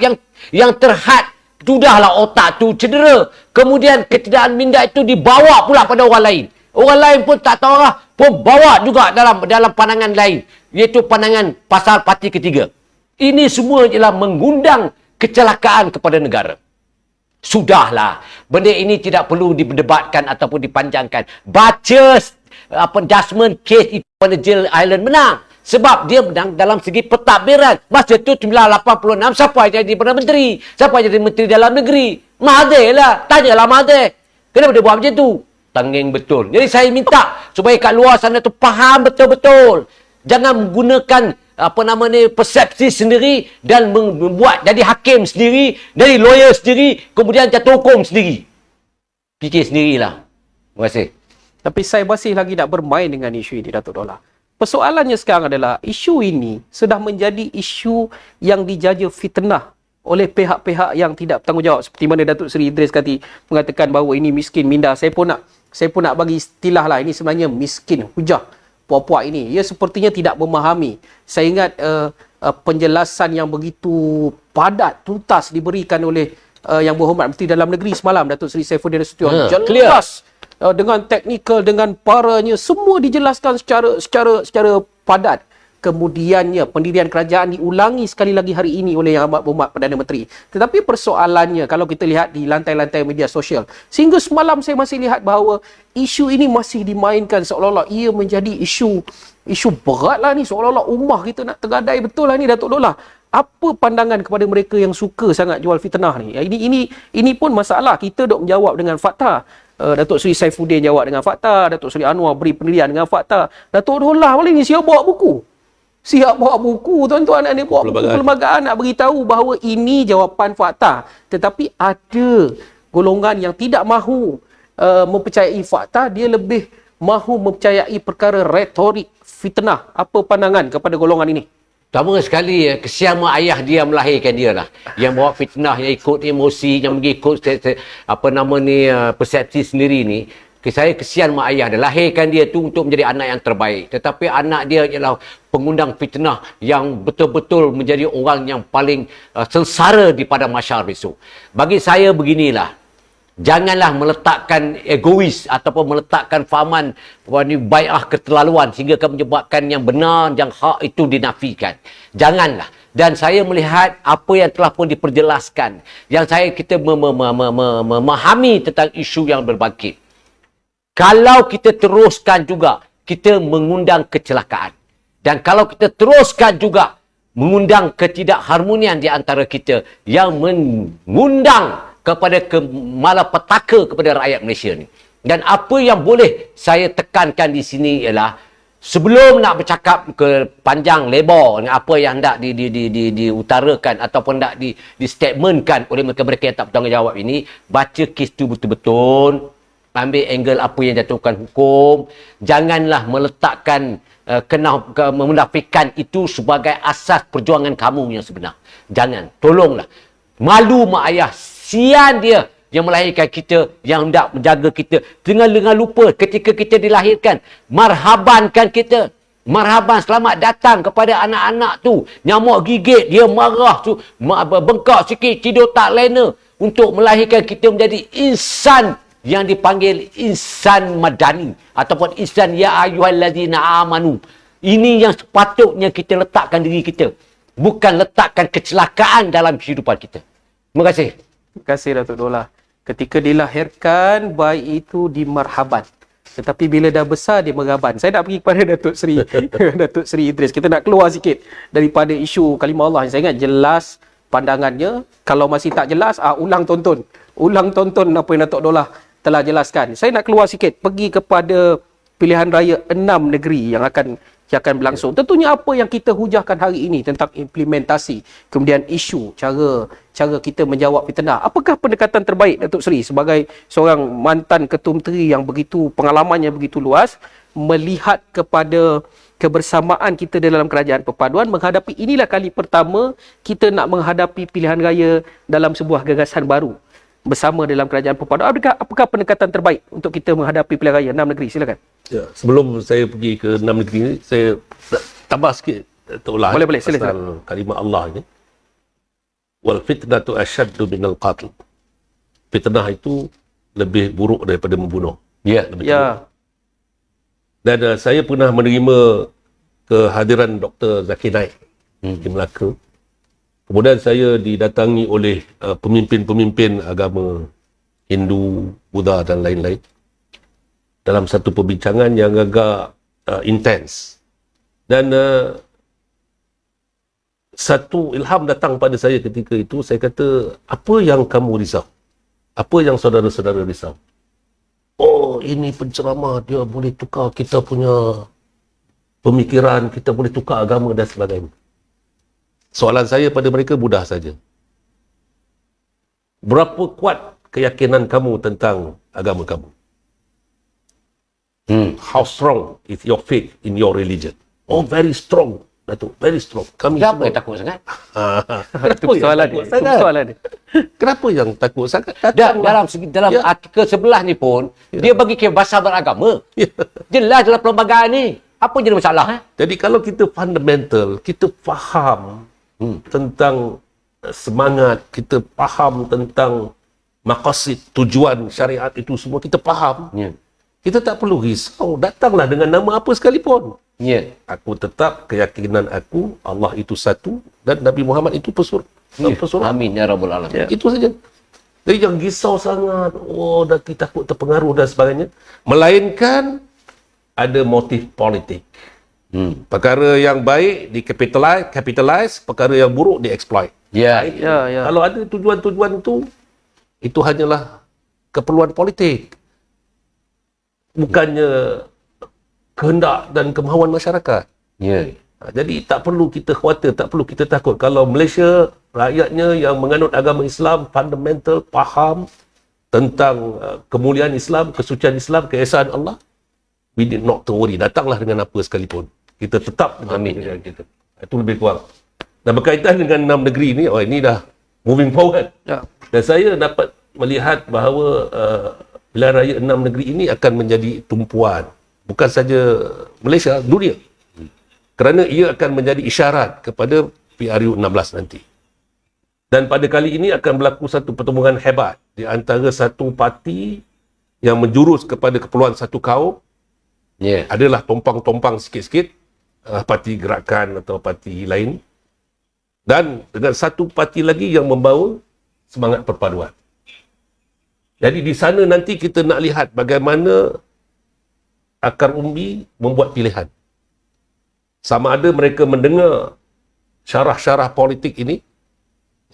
yang terhad. Sudahlah otak tu cedera. Kemudian ketidakkan minda itu dibawa pula pada orang lain. Orang lain pun tak tahu arah, pun bawa juga dalam pandangan lain. Iaitu pandangan pasal parti ketiga. Ini semua ialah mengundang kecelakaan kepada negara. Sudahlah. Benda ini tidak perlu diperdebatkan ataupun dipanjangkan. Baca judgment case itu pada Jill Island menang. Sebab dia menang dalam segi pentadbiran. Masa itu 1986, siapa yang jadi Perdana Menteri? Siapa yang jadi Menteri Dalam Negeri? Mahathir lah. Tanyalah Mahathir. Kenapa dia buat macam tu? Tanging betul. Jadi saya minta supaya kat luar sana tu faham betul-betul. Jangan menggunakan persepsi sendiri dan membuat jadi hakim sendiri, jadi lawyer sendiri, kemudian jatuh hukum sendiri. Fikir sendirilah. Terima kasih. Tapi saya masih lagi nak bermain dengan isu ini, Datuk Dollah. Persoalannya sekarang adalah isu ini sudah menjadi isu yang dijaja fitnah oleh pihak-pihak yang tidak bertanggungjawab. Seperti mana Datuk Seri Idris tadi mengatakan bahawa ini miskin minda. Saya pun nak bagi istilah lah. Ini sebenarnya miskin hujah. Puak-puak ini. Ia sepertinya tidak memahami. Saya ingat penjelasan yang begitu padat, tuntas diberikan oleh Yang Berhormat Menteri Dalam Negeri semalam, Datuk Seri Saifuddin Nasution. Jelas. Dengan teknikal, dengan paranya, semua dijelaskan secara padat. Kemudiannya pendirian kerajaan diulangi sekali lagi hari ini oleh Yang Amat Berhormat Perdana Menteri. Tetapi persoalannya kalau kita lihat di lantai-lantai media sosial, sehingga semalam saya masih lihat bahawa isu ini masih dimainkan seolah-olah ia menjadi isu berat lah ni, seolah-olah ummah kita nak tergadai betul lah ni, Datuk Dollah. Apa pandangan kepada mereka yang suka sangat jual fitnah ni? Ini pun masalah. Kita dok menjawab dengan fakta. Datuk Seri Saifuddin jawab dengan fakta, Datuk Seri Anwar beri pendirian dengan fakta. Datuk Dollah boleh ni siap bawa buku. Siap bawa buku, tuan-tuan, nak bawa buku perlembagaan nak beritahu bahawa ini jawapan fakta. Tetapi ada golongan yang tidak mahu mempercayai fakta, dia lebih mahu mempercayai perkara retorik fitnah. Apa pandangan kepada golongan ini? Pertama sekali, kesian mak ayah dia melahirkan dia lah. Yang bawa fitnah, yang ikut emosi, yang mengikut persepsi sendiri ni. Saya kesian mak ayah dia. Lahirkan dia tu untuk menjadi anak yang terbaik. Tetapi anak dia ialah pengundang fitnah yang betul-betul menjadi orang yang paling sengsara di pada masyarakat besok. Bagi saya beginilah. Janganlah meletakkan egois ataupun meletakkan fahaman bai'ah keterlaluan sehingga akan menyebabkan yang benar, yang hak itu dinafikan. Janganlah. Dan saya melihat apa yang telah pun diperjelaskan. Yang kita memahami tentang isu yang berbangkit. Kalau kita teruskan juga, kita mengundang kecelakaan. Dan kalau kita teruskan juga mengundang ketidakharmonian di antara kita yang mengundang kepada malapetaka kepada rakyat Malaysia ni. Dan apa yang boleh saya tekankan di sini ialah sebelum nak bercakap ke panjang lebar dengan apa yang hendak diutarakan ataupun hendak di-statementkan oleh mereka-mereka yang tak bertanggungjawab ini, baca kes tu betul-betul, ambil angle apa yang jatuhkan hukum, janganlah meletakkan menafikan itu sebagai asas perjuangan kamu yang sebenar. Jangan, tolonglah. Malu mak ayah, sian dia yang melahirkan kita, yang hendak menjaga kita. Dengan lupa ketika kita dilahirkan, marhabankan kita. Marhaban, selamat datang kepada anak-anak tu. Nyamuk gigit, dia marah tu, bengkak sikit, tidur tak lena. Untuk melahirkan kita menjadi insan yang dipanggil insan madani. Ataupun insan ya ayyuhallazina amanu. Ini yang sepatutnya kita letakkan diri kita. Bukan letakkan kecelakaan dalam kehidupan kita. Terima kasih. Terima kasih, Datuk Dollah. Ketika dilahirkan, bayi itu dimarhaban. Tetapi bila dah besar dia meraban. Saya nak pergi kepada Datuk Seri Datuk Seri Idris. Kita nak keluar sikit daripada isu kalimah Allah. Saya ingat jelas pandangannya. Kalau masih tak jelas, ulang tonton. Ulang tonton apa yang Datuk Dollah telah jelaskan. Saya nak keluar sikit, pergi kepada pilihan raya 6 negeri yang akan berlangsung. Tentunya apa yang kita hujahkan hari ini tentang implementasi, kemudian isu, cara kita menjawab fitnah. Apakah pendekatan terbaik Datuk Seri sebagai seorang mantan Ketua Menteri yang begitu pengalamannya begitu luas, melihat kepada kebersamaan kita dalam kerajaan perpaduan menghadapi inilah kali pertama kita nak menghadapi pilihan raya dalam sebuah gagasan baru bersama dalam kerajaan perpaduan. Apakah pendekatan terbaik untuk kita menghadapi pilihan raya 6 negeri? Silakan. Ya, sebelum saya pergi ke 6 negeri ni, saya tambah sikit Datuk Lah. Boleh, pasal silakan. kalimah Allah ni. Wal fitnatu asyaddu minal qatl. Fitnah itu lebih buruk daripada membunuh. Ya. Lebih Ya. buruk. Dan saya pernah menerima kehadiran Dr. Zakir Naik di Melaka. Kemudian saya didatangi oleh pemimpin-pemimpin agama Hindu, Buddha dan lain-lain dalam satu perbincangan yang agak intens. Dan satu ilham datang pada saya ketika itu. Saya kata, apa yang kamu risau? Apa yang saudara-saudara risau? Oh, ini penceramah, dia boleh tukar kita punya pemikiran, kita boleh tukar agama dan sebagainya. Soalan saya pada mereka mudah saja. Berapa kuat keyakinan kamu tentang agama kamu? How strong is your faith in your religion? Oh, very strong, Datuk. Very strong. Kami Kenapa semua. yang takut sangat? Kenapa yang Soalan takut dia. sangat? Soalan dia. Kenapa yang takut sangat? Dalam Ya. artikel sebelah ni pun, dia bagi kebebasan beragama. Jelas dalam perlembagaan ni. Apa jadi masalah? Jadi kalau kita fundamental, kita faham tentang semangat, kita faham tentang maqasid, tujuan syariat itu semua, kita faham. Ya. Kita tak perlu risau. Datanglah dengan nama apa sekalipun. Ya. Aku tetap keyakinan aku, Allah itu satu dan Nabi Muhammad itu pesuruh. Amin ya rabbal alamin. Itu saja. Jadi jangan risau sangat. Oh, nanti takut terpengaruh dan sebagainya. Melainkan ada motif politik. Perkara yang baik capitalize, perkara yang buruk di-exploit. Ya. Ya. Kalau ada tujuan-tujuan itu hanyalah keperluan politik. Bukannya kehendak dan kemahuan masyarakat. Ya. Jadi tak perlu kita khawatir, tak perlu kita takut. Kalau Malaysia, rakyatnya yang menganut agama Islam, fundamental, faham tentang kemuliaan Islam, kesucian Islam, keesaan Allah, we need not to worry. Datanglah dengan apa sekalipun. Kita tetap dengan pilihan kita. Itu lebih kurang. Dan berkaitan dengan 6 negeri ni, ini dah moving forward. Ya. Dan saya dapat melihat bahawa pilihan raya 6 negeri ini akan menjadi tumpuan. Bukan saja Malaysia, dunia. Kerana ia akan menjadi isyarat kepada PRU 16 nanti. Dan pada kali ini akan berlaku satu pertemuan hebat di antara satu parti yang menjurus kepada keperluan satu kaum. Ya. Adalah tompang-tompang sikit-sikit, parti gerakan atau parti lain. Dan dengan satu parti lagi yang membawa semangat perpaduan. Jadi di sana nanti kita nak lihat bagaimana akar umbi membuat pilihan. Sama ada mereka mendengar syarah-syarah politik ini,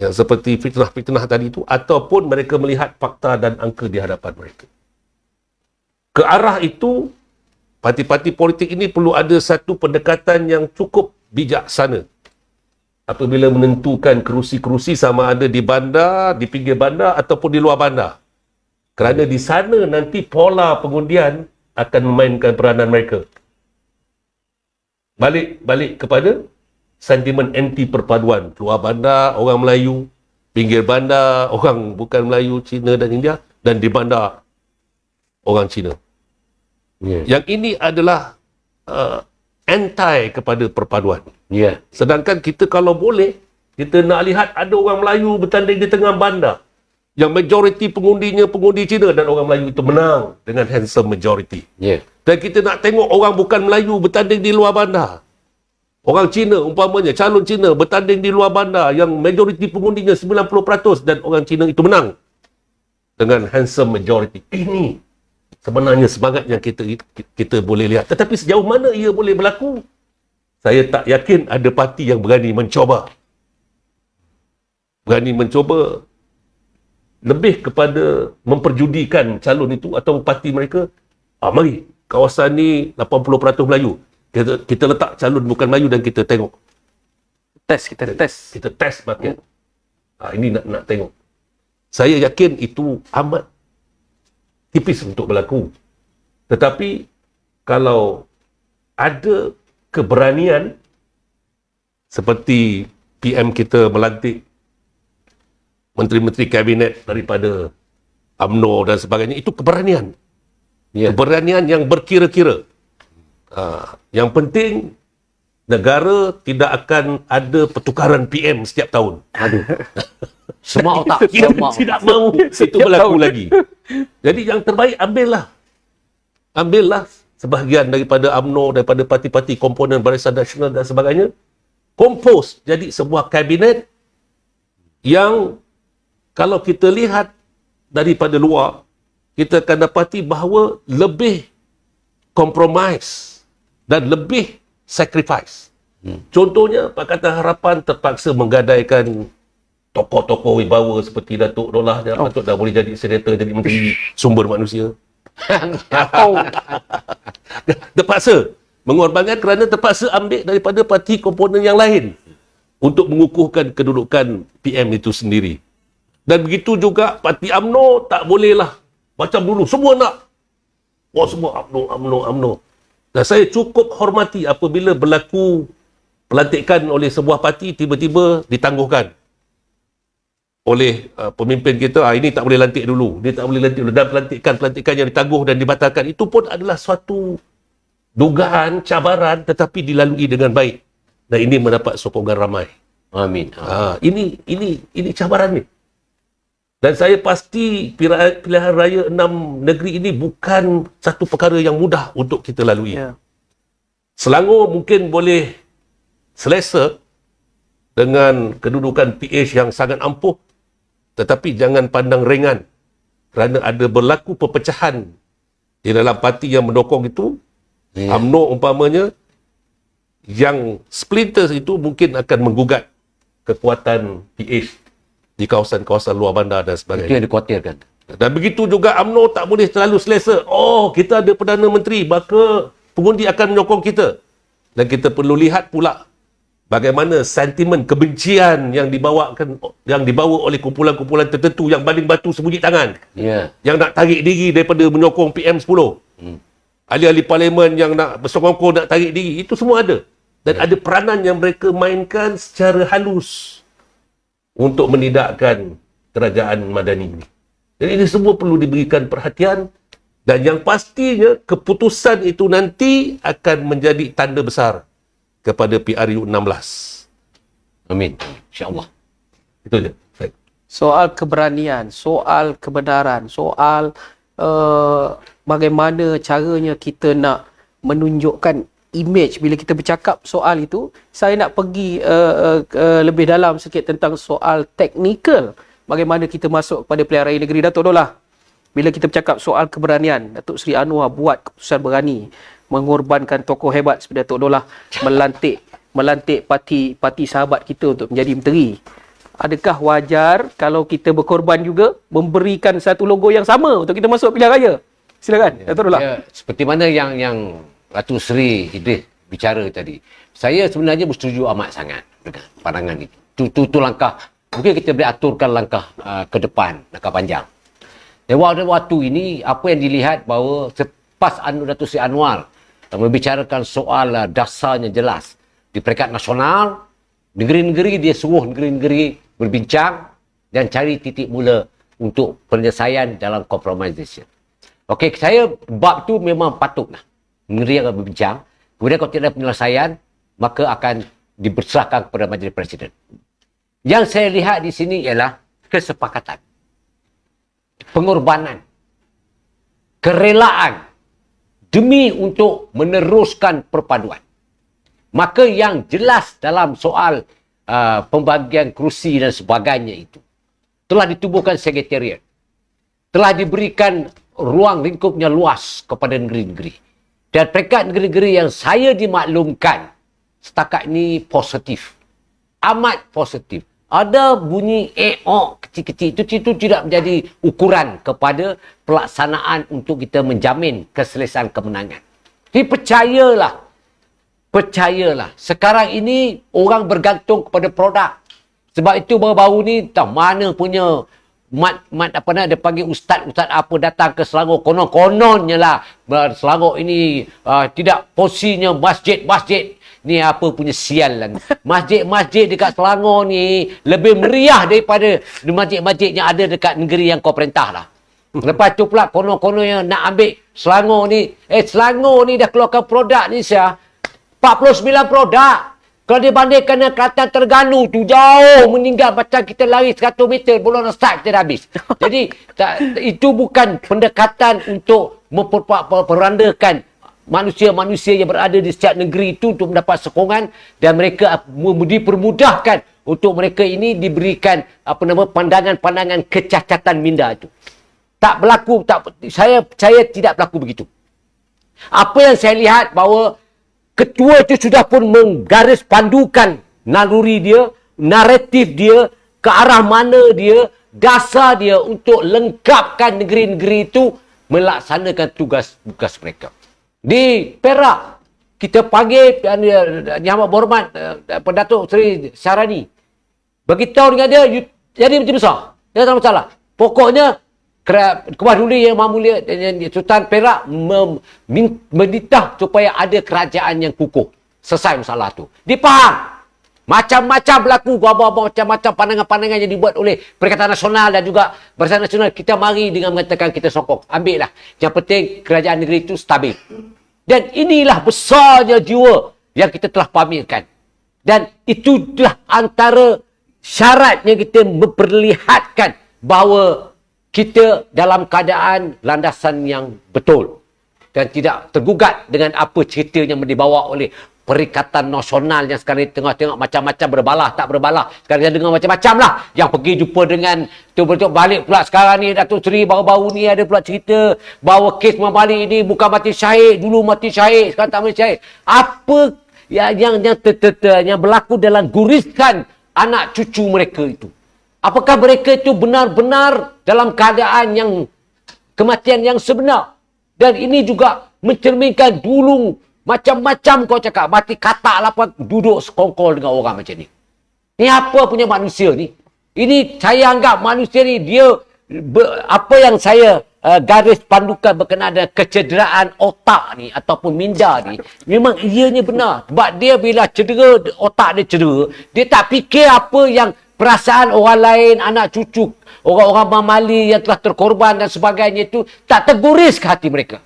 yang seperti fitnah-fitnah tadi itu, ataupun mereka melihat fakta dan angka di hadapan mereka. Ke arah itu, parti-parti politik ini perlu ada satu pendekatan yang cukup bijaksana apabila menentukan kerusi-kerusi, sama ada di bandar, di pinggir bandar ataupun di luar bandar. Kerana di sana nanti pola pengundian akan memainkan peranan mereka. Balik kepada sentimen anti perpaduan. Luar bandar orang Melayu, pinggir bandar orang bukan Melayu, Cina dan India, dan di bandar orang Cina. Yang ini adalah anti kepada perpaduan. Ya. Sedangkan kita kalau boleh, kita nak lihat ada orang Melayu bertanding di tengah bandar. Yang majoriti pengundinya pengundi Cina dan orang Melayu itu menang dengan handsome majority. Ya. Dan kita nak tengok orang bukan Melayu bertanding di luar bandar. Orang Cina umpamanya, calon Cina bertanding di luar bandar yang majoriti pengundinya 90% dan orang Cina itu menang dengan handsome majority. Ini sebenarnya semangat yang kita boleh lihat. Tetapi sejauh mana ia boleh berlaku, saya tak yakin ada parti yang berani mencuba. Berani mencuba lebih kepada memperjudikan calon itu atau parti mereka. Mari, kawasan ni 80% Melayu. Kita letak calon bukan Melayu dan kita tengok. Kita test. Kita test market. Ini nak tengok. Saya yakin itu amat tipis untuk berlaku. Tetapi kalau ada keberanian seperti PM kita melantik menteri-menteri kabinet daripada UMNO dan sebagainya, itu keberanian. Keberanian yang berkira-kira. Yang penting negara tidak akan ada pertukaran PM setiap tahun. Semua otak. Kita tidak mahu itu berlaku lagi. Jadi yang terbaik ambillah sebahagian daripada UMNO, daripada parti-parti komponen Barisan Nasional dan sebagainya, kompos jadi sebuah kabinet yang kalau kita lihat daripada luar, kita akan dapati bahawa lebih compromise dan lebih sacrifice. Contohnya, Pakatan Harapan terpaksa menggadaikan tokoh-tokoh wibawa seperti Datuk Dollah yang patut dah boleh jadi senator, jadi menteri sumber manusia. Terpaksa mengorbankan kerana terpaksa ambil daripada parti komponen yang lain untuk mengukuhkan kedudukan PM itu sendiri. Dan begitu juga parti UMNO tak bolehlah macam dulu semua nak. Semua UMNO. Dan saya cukup hormati apabila berlaku pelantikan oleh sebuah parti tiba-tiba ditangguhkan oleh pemimpin kita. Ini tak boleh lantik dulu. Dia tak boleh lantik dulu. Dan pelantikan yang ditangguh dan dibatalkan itu pun adalah suatu dugaan, cabaran tetapi dilalui dengan baik. Dan ini mendapat sokongan ramai. Amin. Ini cabaran ni. Dan saya pasti pilihan raya 6 negeri ini bukan satu perkara yang mudah untuk kita lalui. Selangor mungkin boleh selesa dengan kedudukan PH yang sangat ampuh, tetapi jangan pandang ringan kerana ada berlaku perpecahan di dalam parti yang mendukung itu. UMNO umpamanya, yang splinters itu mungkin akan menggugat kekuatan PH di kawasan-kawasan luar bandar dan sebagainya. Itu yang dikhawatirkan. Dan begitu juga UMNO tak boleh terlalu selesa. Kita ada Perdana Menteri, maka pengundi akan menyokong kita. Dan kita perlu lihat pula bagaimana sentimen kebencian yang dibawa oleh kumpulan-kumpulan tertentu yang baling batu sembunyi tangan. Yang nak tarik diri daripada menyokong PM10. Ahli-ahli parlimen yang nak bersokongkol nak tarik diri. Itu semua ada. Dan ada peranan yang mereka mainkan secara halus untuk menidakkan kerajaan Madani ini. Jadi ini semua perlu diberikan perhatian dan yang pastinya keputusan itu nanti akan menjadi tanda besar kepada PRU 16. Amin. InsyaAllah. Itu je. Baik. Soal keberanian, soal kebenaran, soal bagaimana caranya kita nak menunjukkan image bila kita bercakap soal itu. Saya nak pergi lebih dalam sikit tentang soal teknikal bagaimana kita masuk kepada pilihan raya negeri. Datuk Dollah, bila kita bercakap soal keberanian, Datuk Seri Anwar buat keputusan berani mengorbankan tokoh hebat seperti Datuk Dollah, melantik parti sahabat kita untuk menjadi menteri. Adakah wajar kalau kita berkorban juga memberikan satu logo yang sama untuk kita masuk pilihan raya? Silakan, Datuk Dollah. Seperti mana yang Datuk Seri Idris bicara tadi, saya sebenarnya bersetuju amat sangat dengan pandangan itu. Itu langkah, mungkin kita boleh aturkan langkah ke depan, langkah panjang. Dan waktu ini, apa yang dilihat bahawa selepas Datuk Seri Anwar membicarakan soal dasarnya jelas di peringkat nasional, negeri-negeri dia suruh negeri-negeri berbincang dan cari titik mula untuk penyelesaian dalam compromisation. Okey, saya bab tu memang patutlah negeri akan berbincang. Kemudian kalau tidak ada penyelesaian, maka akan diberserahkan kepada Majlis Presiden. Yang saya lihat di sini ialah kesepakatan, pengorbanan, kerelaan demi untuk meneruskan perpaduan. Maka yang jelas dalam soal pembagian kerusi dan sebagainya itu telah ditubuhkan sekretariat, telah diberikan ruang lingkupnya luas kepada negeri-negeri. Dan peringkat negeri-negeri yang saya dimaklumkan setakat ini positif. Amat positif. Ada bunyi kecil-kecil itu tidak menjadi ukuran kepada pelaksanaan untuk kita menjamin keselesaan kemenangan. Jadi percayalah. Sekarang ini orang bergantung kepada produk. Sebab itu baru-baru ni tahu mana punya mat apa nak dia panggil ustaz apa datang ke Selangor, konon-kononnya lah Selangor ini tidak posisinya masjid ni apa punya sial lah. Masjid dekat Selangor ni lebih meriah daripada masjid-masjid yang ada dekat negeri yang kau perintah lah. Lepas tu pula konon-konon yang nak ambil Selangor ni dah keluarkan produk ni 49 produk. Kalau dibandingkan dengan Kelantan Terengganu tu jauh meninggal, macam kita lari 100 meter belum start kita dah habis. Jadi itu bukan pendekatan untuk memperandakan manusia-manusia yang berada di setiap negeri itu untuk mendapat sokongan dan mereka dipermudahkan untuk mereka ini diberikan pandangan-pandangan kecacatan minda itu. Tak berlaku, saya tidak berlaku begitu. Apa yang saya lihat bahawa ketua itu sudah pun menggaris pandukan naluri dia, naratif dia, ke arah mana dia, dasar dia untuk lengkapkan negeri-negeri itu melaksanakan tugas-tugas mereka. Di Perak, kita panggil Yang Amat Berhormat Datuk Seri Syarani. Beritahu dengan dia, jadi macam besar. Dia tak ada masalah. Pokoknya, Kebah Duli Yang Maha Mulia Sultan Perak menitah supaya ada kerajaan yang kukuh. Selesai masalah tu. Dipaham. Macam-macam berlaku. Macam-macam pandangan-pandangan yang dibuat oleh Perikatan Nasional dan juga Barisan Nasional. Kita mari dengan mengatakan kita sokong. Ambil lah. Yang penting kerajaan negeri itu stabil. Dan inilah besarnya jiwa yang kita telah pamerkan. Dan itulah antara syarat yang kita memperlihatkan bahawa kita dalam keadaan landasan yang betul dan tidak tergugat dengan apa cerita yang dibawa oleh Perikatan Nasional yang sekarang tengok macam-macam berbalah, tak berbalah. Sekarang kita dengar macam-macam lah. Yang pergi jumpa dengan betul-betul balik pula sekarang ni Datuk Seri baru-baru ni ada pula cerita bahawa kes membalik ini bukan mati syahid. Dulu mati syahid, sekarang tak mati syahid. Apa yang berlaku dalam gurisan anak cucu mereka itu? Apakah mereka itu benar-benar dalam keadaan yang kematian yang sebenar? Dan ini juga mencerminkan dulu macam-macam kau cakap. Mati katak lah duduk sekongkol dengan orang macam ni. Ni apa punya manusia ni? Ini saya anggap manusia ni dia apa yang saya garis pandukan berkenaan dengan kecederaan otak ni ataupun minda ni memang ianya benar. Sebab dia bila cedera, otak dia cedera, dia tak fikir apa yang perasaan orang lain, anak cucu, orang-orang mamali yang telah terkorban dan sebagainya itu tak terguris ke hati mereka.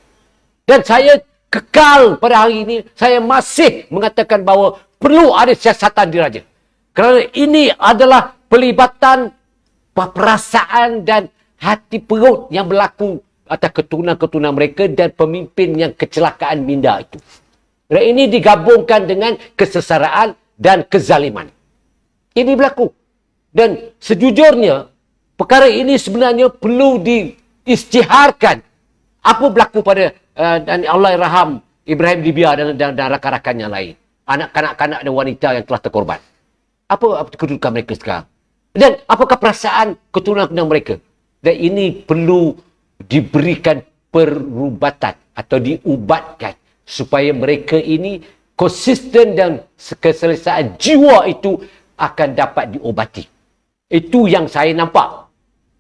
Dan saya kekal pada hari ini, saya masih mengatakan bahawa perlu ada siasatan diraja. Kerana ini adalah pelibatan perasaan dan hati perut yang berlaku atas keturunan-keturunan mereka dan pemimpin yang kecelakaan minda itu. Dan ini digabungkan dengan kesesaraan dan kezaliman. Ini berlaku. Dan sejujurnya, perkara ini sebenarnya perlu diisytiharkan. Apa berlaku pada Allahyarham Ibrahim Libya dan rakan-rakannya lain. Kanak-kanak dan wanita yang telah terkorban. Apa kedudukan mereka sekarang? Dan apakah perasaan keturunan mereka? Dan ini perlu diberikan perubatan atau diubatkan supaya mereka ini konsisten dan keselesaan jiwa itu akan dapat diobati. Itu yang saya nampak.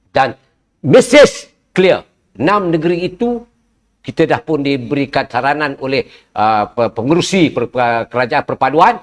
Dan message clear. 6 negeri itu kita dah pun diberikan saranan oleh pengerusi kerajaan perpaduan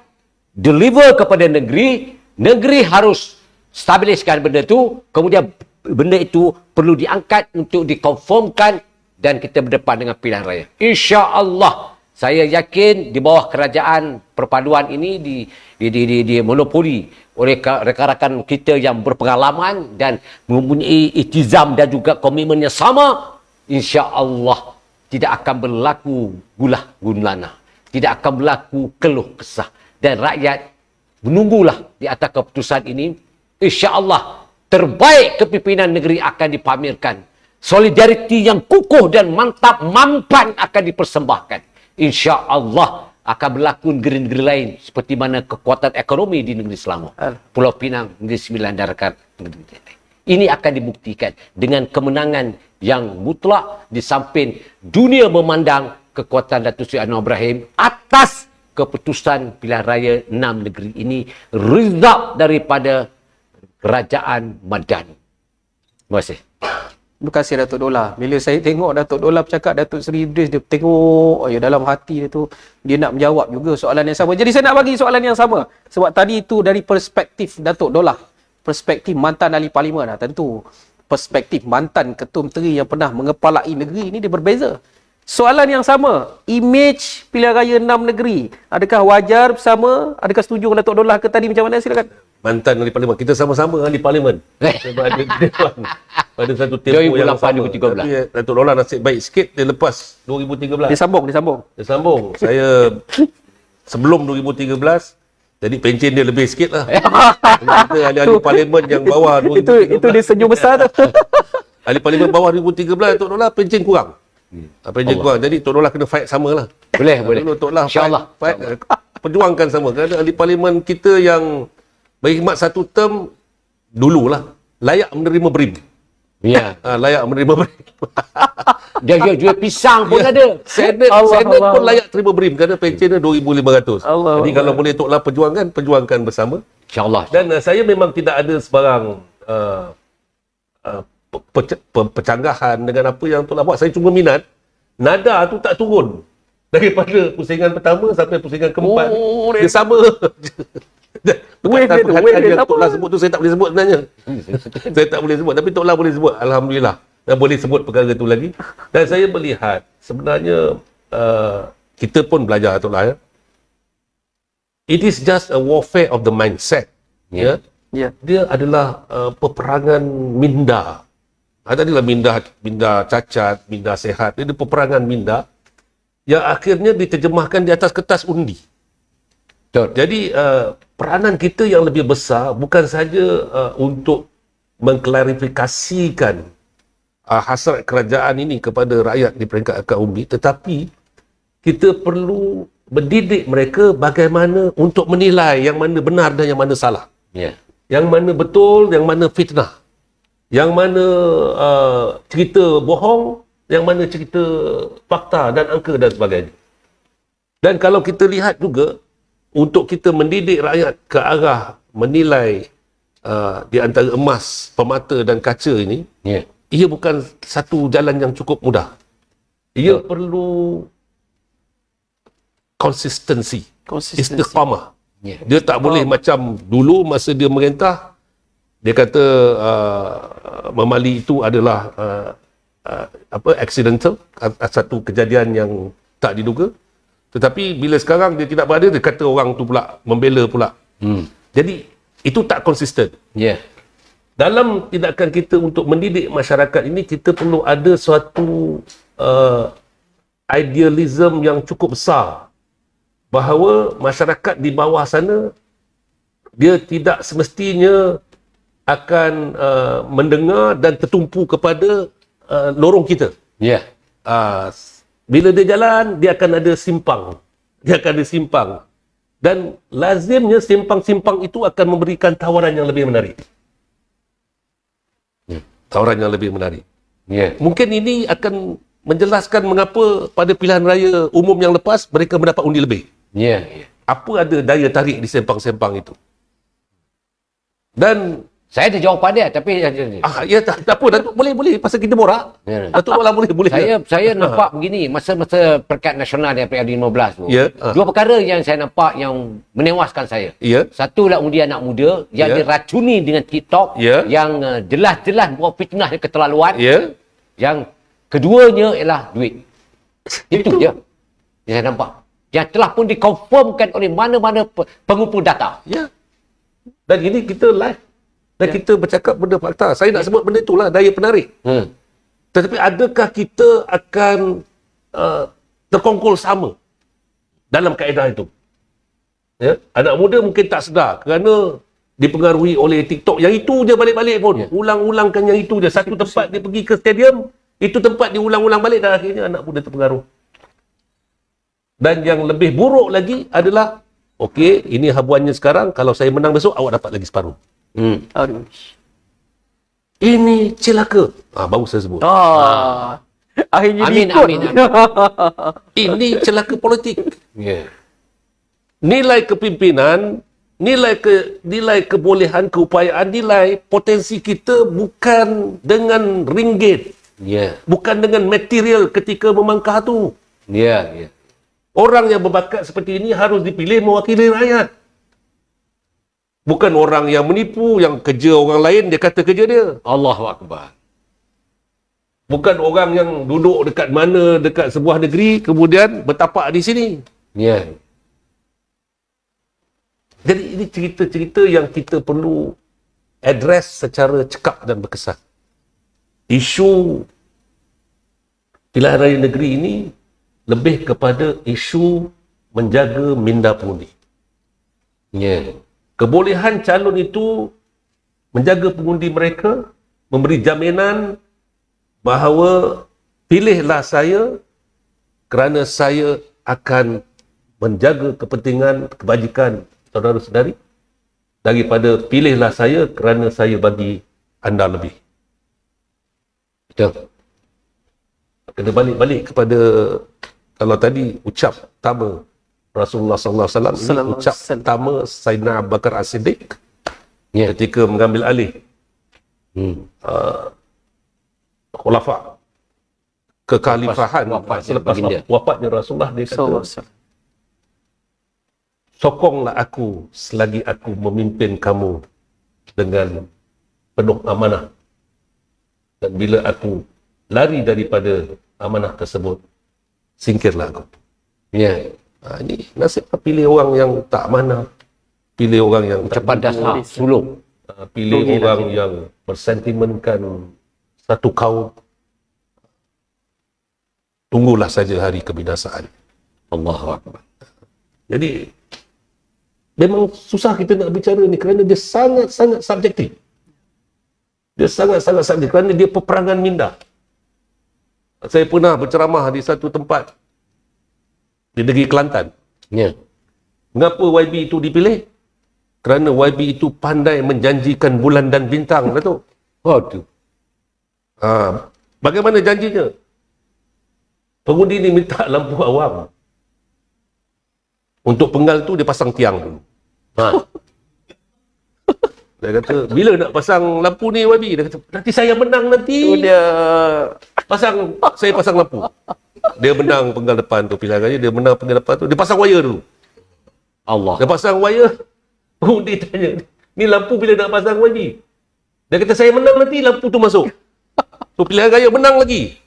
deliver kepada negeri. Negeri harus stabiliskan benda itu. Kemudian benda itu perlu diangkat untuk dikonformkan dan kita berdepan dengan pilihan raya. InsyaAllah saya yakin di bawah kerajaan perpaduan ini dimonopoli oleh rakan-rakan kita yang berpengalaman dan mempunyai iktizam dan juga komitmen yang sama, insya-Allah tidak akan berlaku gulah gulana, tidak akan berlaku keluh kesah dan rakyat menunggulah di atas keputusan ini. Insya-Allah terbaik kepimpinan negeri akan dipamerkan solidariti yang kukuh dan mantap mampan akan dipersembahkan. Insya-Allah akan berlaku negeri-negeri lain seperti mana kekuatan ekonomi di negeri Selangor, Pulau Pinang, Negeri Sembilan dan negeri lain. Ini akan dibuktikan dengan kemenangan yang mutlak di samping dunia memandang kekuatan Datuk Seri Anwar Ibrahim atas keputusan pilihan raya 6 negeri ini, result daripada Kerajaan Madani. Terima kasih. Terima kasih Datuk Dollah. Bila saya tengok Datuk Dollah bercakap, Datuk Seri Idris dia tengok dalam hati dia tu, dia nak menjawab juga soalan yang sama. Jadi saya nak bagi soalan yang sama. Sebab tadi itu dari perspektif Datuk Dollah, perspektif mantan ahli parlimen lah. Tentu perspektif mantan ketua menteri yang pernah mengepalai negeri ini dia berbeza. Soalan yang sama, image pilihan raya 6 negeri, adakah wajar bersama? Adakah setuju dengan Datuk Dollah ke tadi, macam mana? Silakan. Mantan ahli parlimen, kita sama-sama ahli parlimen. Sebab ada dewan pada satu tempoh yang sama. 2008-2013. Tapi Datuk Dollah nasib baik sikit, dia lepas 2013. Dia sambung. Saya sebelum 2013, jadi pencen dia lebih sikit lah. Kita ahli-ahli parlimen yang bawah 2013. Itu dia senyum besar tu. Ahli parlimen bawah 2013, Datuk Dollah pencen kurang. Pencen kurang. Jadi Datuk Dollah kena fight sama lah. Boleh. Datuk Dollah InsyaAllah. fight, perjuangkan sama. Kerana ahli parlimen kita yang berkhidmat satu term dululah layak menerima BRIM. Ya. Layak menerima BRIM. Dia jual pisang pun Ya. ada. Senate pun layak terima BRIM kerana pencen dia 2,500. Allah Jadi kalau boleh Tok Lah perjuangkan bersama. InsyaAllah. Dan saya memang tidak ada sebarang pecanggahan dengan apa yang Tok Lah buat. Saya cuma minat nada tu tak turun daripada pusingan pertama sampai pusingan keempat. Dia sama. Wave dia tu, wave dia Tok Lah sebut tu saya tak boleh sebut sebenarnya. Saya tak boleh sebut, tapi Tok Lah boleh sebut. Alhamdulillah. Dan boleh sebut perkara tu lagi. Dan saya melihat sebenarnya kita pun belajar Tok Lah ya. It is just a warfare of the mindset. Ya. Ya. Dia adalah peperangan minda. Adalah minda cacat, minda sehat. Dia ada peperangan minda yang akhirnya diterjemahkan di atas kertas undi. Betul. Jadi peranan kita yang lebih besar bukan saja untuk mengklarifikasikan hasrat kerajaan ini kepada rakyat di peringkat akar umbi, tetapi kita perlu mendidik mereka bagaimana untuk menilai yang mana benar dan yang mana salah. Ya. Yang mana betul, yang mana fitnah. Yang mana cerita bohong, yang mana cerita fakta dan angka dan sebagainya. Dan kalau kita lihat juga, untuk kita mendidik rakyat ke arah menilai di antara emas, permata dan kaca ini, ia bukan satu jalan yang cukup mudah. Ia perlu konsistensi, istiqamah. Dia tak boleh macam dulu masa dia merintah, dia kata memali itu adalah accidental, satu kejadian yang tak diduga. Tetapi bila sekarang dia tidak berada, dia kata orang tu pula membela pula. Jadi itu tak konsisten. Dalam tindakan kita untuk mendidik masyarakat ini, kita perlu ada suatu idealism yang cukup besar bahawa masyarakat di bawah sana dia tidak semestinya akan mendengar dan tertumpu kepada lorong kita. Bila dia jalan, dia akan ada simpang. Dan lazimnya simpang-simpang itu akan memberikan tawaran yang lebih menarik. Mungkin ini akan menjelaskan mengapa pada pilihan raya umum yang lepas mereka mendapat undi lebih. Apa ada daya tarik di simpang-simpang itu? Dan saya ada jawapan dia, tapi ya tak apa, Datuk boleh pasal kita borak. Datuk Dollah boleh. Saya nampak begini, masa Peringkat Nasional di April 15 tu. Dua perkara yang saya nampak yang menewaskan saya. Satu lah undi anak muda yang diracuni dengan TikTok, yang jelas-jelas buat fitnah dan keterlaluan. Yang keduanya ialah duit. Itu je yang saya nampak. Yang telah pun dikonfirmkan oleh mana-mana pengumpul data. Dan ini kita live. Dan kita bercakap benda fakta. Saya nak sebut benda itulah daya penarik. Tetapi adakah kita akan terkongkol sama dalam kaedah itu? Anak muda mungkin tak sedar kerana dipengaruhi oleh TikTok. Yang itu je balik-balik pun. Ulang-ulangkan yang itu je. Satu tempat dia pergi ke stadium, Itu tempat diulang-ulang balik dan akhirnya anak muda terpengaruh. Dan yang lebih buruk lagi adalah, okey, ini habuannya sekarang, kalau saya menang besok, awak dapat lagi separuh. Aduh. Ini celaka. Baru saya sebut. Akhirnya Amin, diikut. amin, amin. Ini celaka politik. Ya. Nilai kepimpinan, nilai kebolehan, keupayaan, nilai potensi kita bukan dengan ringgit. Ya. Bukan dengan material ketika memangkah tu. Ya. Ya. Orang yang berbakat seperti ini harus dipilih mewakili rakyat. Bukan orang yang menipu, yang kerja orang lain, dia kata kerja dia. Allahu Akbar. Bukan orang yang duduk dekat mana, dekat sebuah negeri, kemudian bertapak di sini. Ya. Jadi ini cerita-cerita yang kita perlu address secara cekap dan berkesan. Isu pilihan raya negeri ini lebih kepada isu menjaga minda pengundi. Ya. Kebolehan calon itu menjaga pengundi mereka, memberi jaminan bahawa pilihlah saya kerana saya akan menjaga kepentingan kebajikan saudara-saudari, daripada pilihlah saya kerana saya bagi anda lebih. Betul. Kena balik-balik kepada, kalau tadi ucap pertama Rasulullah sallallahu alaihi wasallam, ini ucap pertama Sayyidina Abu Bakar As-Siddiq Ya. ketika mengambil alih khulafa kekhalifahan selepas baginda. wafatnya Rasulullah, dia kata, sokonglah aku selagi aku memimpin kamu dengan penuh amanah, dan bila aku lari daripada amanah tersebut, singkirlah aku. Ya. Ini nasiblah pilih orang yang tak amanah, pilih orang yang tak Cepat dasar, sulung. pilih orang yang bersentimenkan satu kaum. Tunggulah saja hari kebinasaan. Allahu Akbar. Jadi memang susah kita nak bicara ni kerana dia sangat-sangat subjektif. Dia sangat-sangat subjektif kerana dia peperangan minda. Saya pernah berceramah di satu tempat di negeri Kelantan. Ya. Mengapa YB itu dipilih? Kerana YB itu pandai menjanjikan bulan dan bintang, Datuk. Waduh. Bagaimana janjinya? Pengundi ni minta lampu awam. Untuk penggal tu dia pasang tiang dulu. Dia kata, bila nak pasang lampu ni YB? Dia kata, nanti saya menang nanti. Dia Saya pasang lampu. Dia menang penggal depan tu, pilihan raya, dia menang penggal depan tu, dia pasang wire dulu. Allah. Dia pasang wire, pengundi tanya, ni lampu bila nak pasang YB? Dia kata, saya menang nanti lampu tu masuk. So pilihan raya menang lagi.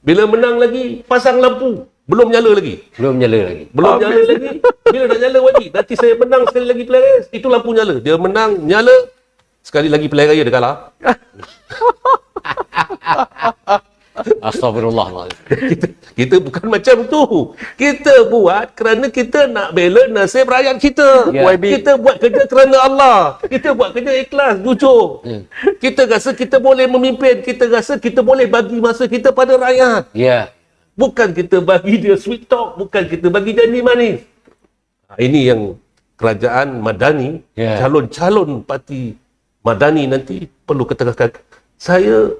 Bila menang lagi, pasang lampu. Belum nyala lagi. Belum nyala lagi. Belum nyala lagi. Bila nak nyala YB? Nanti saya menang sekali lagi pilihan raya. Itu lampu nyala. Dia menang, nyala. Sekali lagi pilihan raya dia kalah. Astagfirullah. Kita bukan macam tu. Kita buat kerana kita nak bela nasib rakyat kita. Ya. Kita buat kerja kerana Allah. Kita buat kerja ikhlas, jujur. Kita rasa kita boleh memimpin. Kita rasa kita boleh bagi masa kita pada rakyat. Ya. Bukan kita bagi dia sweet talk. Bukan kita bagi janji manis. Ini yang kerajaan Madani, Ya. calon-calon parti Madani nanti perlu ketegaskan. Saya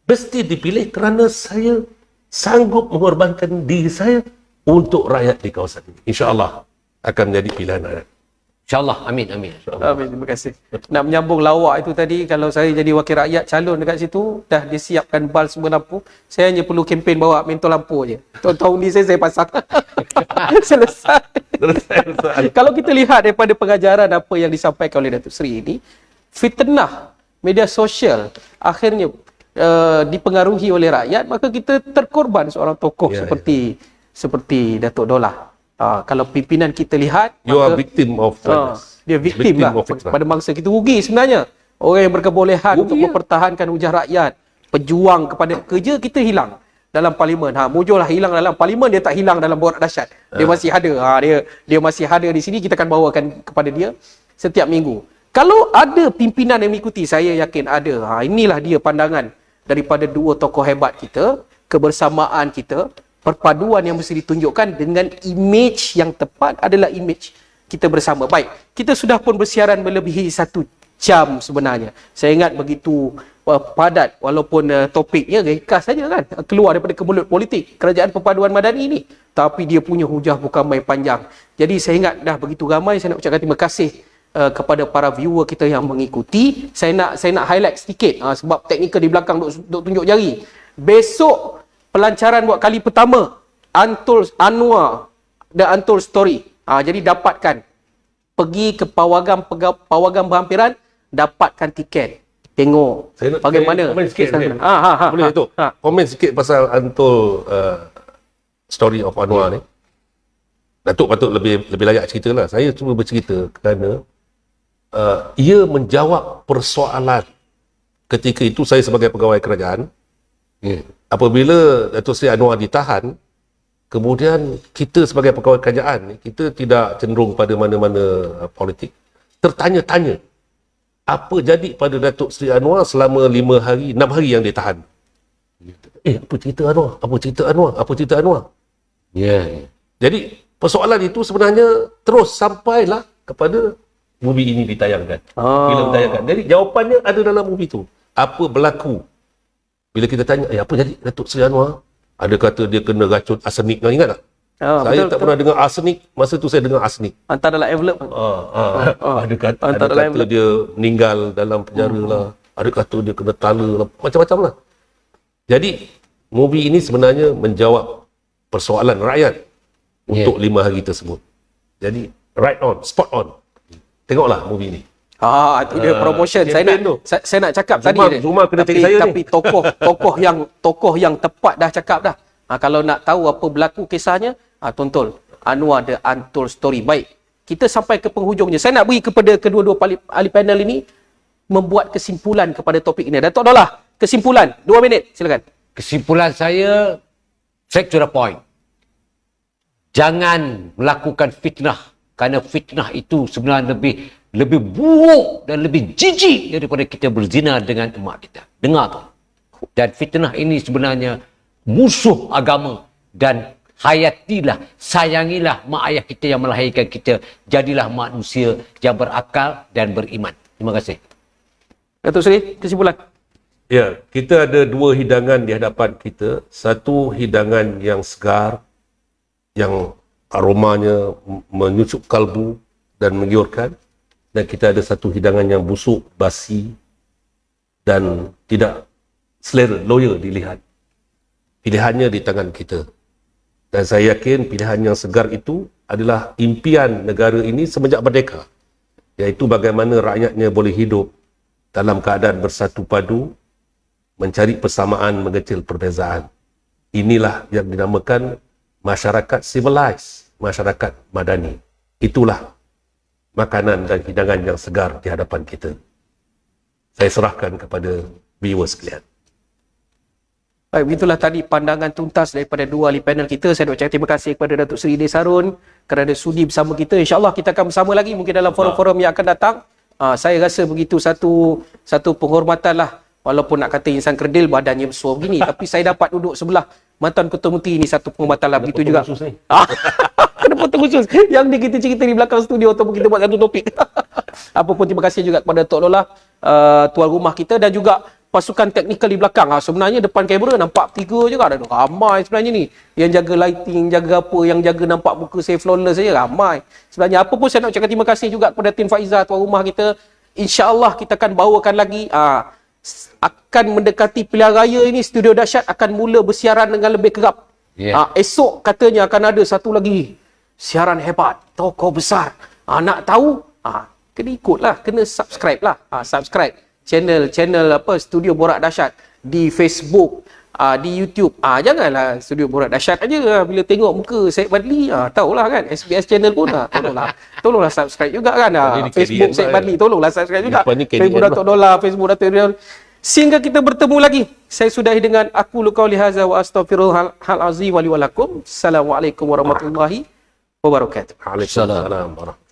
mesti dipilih kerana saya sanggup mengorbankan diri saya untuk rakyat di kawasan ini. InsyaAllah akan menjadi pilihan rakyat. InsyaAllah. Amin. Amin. Amin, terima kasih. Nak menyambung lawak itu tadi, kalau saya jadi wakil rakyat calon dekat situ, dah disiapkan bal semua lampu, saya hanya perlu kempen bawa mentol lampu je. Tahun ni saya pasang. Selesai. Kalau kita lihat daripada pengajaran apa yang disampaikan oleh Datuk Seri ini, fitnah media sosial akhirnya dipengaruhi oleh rakyat, maka kita terkorban seorang tokoh seperti Datuk Dolah. Kalau pimpinan kita lihat, You are victim of violence. dia victim lah. of fitnah. Pada mangsa kita rugi sebenarnya. Orang yang berkebolehan untuk mempertahankan hujah rakyat, pejuang kepada kerja, kita hilang dalam parlimen. Mujurlah hilang dalam parlimen, dia tak hilang dalam borak dahsyat. Dia masih ada. Dia masih ada di sini, kita akan bawakan kepada dia setiap minggu. Kalau ada pimpinan yang mengikuti, saya yakin ada. Inilah dia pandangan daripada dua tokoh hebat kita, kebersamaan kita, perpaduan yang mesti ditunjukkan dengan imej yang tepat adalah imej kita bersama. Baik, kita sudah pun bersiaran melebihi 1 jam sebenarnya. Saya ingat begitu padat walaupun topiknya ringkas saja kan, keluar daripada kemulut politik Kerajaan Perpaduan Madani ini, tapi dia punya hujah bukan main panjang. Jadi saya ingat dah begitu ramai, saya nak ucapkan terima kasih kepada para viewer kita yang mengikuti. Saya nak highlight sedikit sebab teknikal di belakang duk tunjuk jari. Besok pelancaran buat kali pertama Untold Anwar The Untold Story. Jadi dapatkan, pergi ke pawagam berhampiran, dapatkan tiket. Tengok Saya nak bagaimana komen sikit. Boleh tu. ha. Komen sikit pasal Untold Story of Anwar ni. Datuk patut lebih layak cerita lah. Saya cuma bercerita kerana ia menjawab persoalan ketika itu saya sebagai pegawai kerajaan. Apabila Datuk Seri Anwar ditahan, kemudian kita sebagai pegawai kerajaan, kita tidak cenderung pada mana-mana politik. Tertanya-tanya, apa jadi pada Datuk Seri Anwar selama 6 hari yang dia tahan? Apa cerita Anwar? Apa cerita Anwar? Apa cerita Anwar? Jadi, persoalan itu sebenarnya terus sampailah kepada movie ini ditayangkan. Filem ditayangkan. Jadi, jawapannya ada dalam movie itu. Apa berlaku? Bila kita tanya, apa jadi Datuk Seri Anwar? Ada kata dia kena racun arsenik. Kau ingat tak? Saya tak pernah dengar arsenik. Masa tu saya dengar arsenik. Hantar dalam envelope. Ada kata dia meninggal dalam penjara lah. Ada kata dia kena tala lah. Macam-macam lah. Jadi, movie ini sebenarnya menjawab persoalan rakyat untuk 5 hari tersebut. Jadi, right on, spot on. Tengoklah movie ini. Itu dia promotion. Saya nak cakap tadi. Zuma kena take saya tapi tokoh yang tepat dah cakap dah. Kalau nak tahu apa berlaku kisahnya, tonton Anwar The Untold Story. Baik, kita sampai ke penghujungnya. Saya nak beri kepada kedua-dua ahli panel ini membuat kesimpulan kepada topik ini. Datuk Abdullah, kesimpulan 2 minit, silakan. Kesimpulan saya, straight to the point. Jangan melakukan fitnah, kerana fitnah itu sebenarnya lebih buruk dan lebih jijik daripada kita berzina dengan emak kita. Dengar tu. Dan fitnah ini sebenarnya musuh agama, dan hayatilah, sayangilah mak ayah kita yang melahirkan kita. Jadilah manusia yang berakal dan beriman. Terima kasih. Datuk Seri, kesimpulan. Ya, kita ada 2 hidangan di hadapan kita. Satu hidangan yang segar, yang aromanya menyucuk kalbu dan menggiurkan. Dan kita ada satu hidangan yang busuk, basi dan tidak selera, loya dilihat. Pilihannya di tangan kita. Dan saya yakin pilihan yang segar itu adalah impian negara ini semenjak merdeka. Iaitu bagaimana rakyatnya boleh hidup dalam keadaan bersatu padu, mencari persamaan, mengecil perbezaan. Inilah yang dinamakan masyarakat civilized, masyarakat madani. Itulah makanan dan hidangan yang segar di hadapan kita. Saya serahkan kepada viewers sekalian. Baik, begitulah tadi pandangan tuntas daripada 2 ahli panel kita. Saya nak ucapkan terima kasih kepada Datuk Seri Desarun kerana sudi bersama kita. InsyaAllah kita akan bersama lagi mungkin dalam forum-forum yang akan datang. Saya rasa begitu satu penghormatan lah. Walaupun nak kata insan kerdil badannya besar begini, tapi saya dapat duduk sebelah mantan Ketua Menteri ni, satu penghormatan lah. Begitu juga. Kena potong khusus. Yang ni kita cerita di belakang studio ataupun kita buat satu topik. Apapun, terima kasih juga kepada Tok Lola, tuan rumah kita, dan juga pasukan teknikal di belakang. Sebenarnya depan kamera nampak 3 je kan. Ada ramai sebenarnya ni. Yang jaga lighting, jaga apa, yang jaga nampak muka saya flawless saja, ramai. Sebenarnya apa pun saya nak ucapkan terima kasih juga kepada Tin Faizah, tuan rumah kita. InsyaAllah kita akan bawakan lagi. Akan mendekati pilihan raya ini, Studio Dahsyat akan mula bersiaran dengan lebih kerap. Esok katanya akan ada satu lagi siaran hebat, tokoh besar. Nak tahu? Kena ikutlah, kena subscribe lah. Subscribe channel Studio Borak Dahsyat di Facebook, di YouTube. Janganlah Studio Borak Dahsyat aja. Bila tengok muka Syed Badli, tahulah kan, SBS channel pun tolonglah subscribe juga kan. Facebook Syed Badli, tolonglah subscribe juga. Facebook Datuk Dola, Facebook Datuk Rian. Sehingga kita bertemu lagi. Saya sudahi dengan aku qauli hadza wa astaghfirullahal azim wa li wa lakum. Assalamualaikum warahmatullahi wabarakatuh. Waalaikumsalam warahmatullahi wabarakatuh.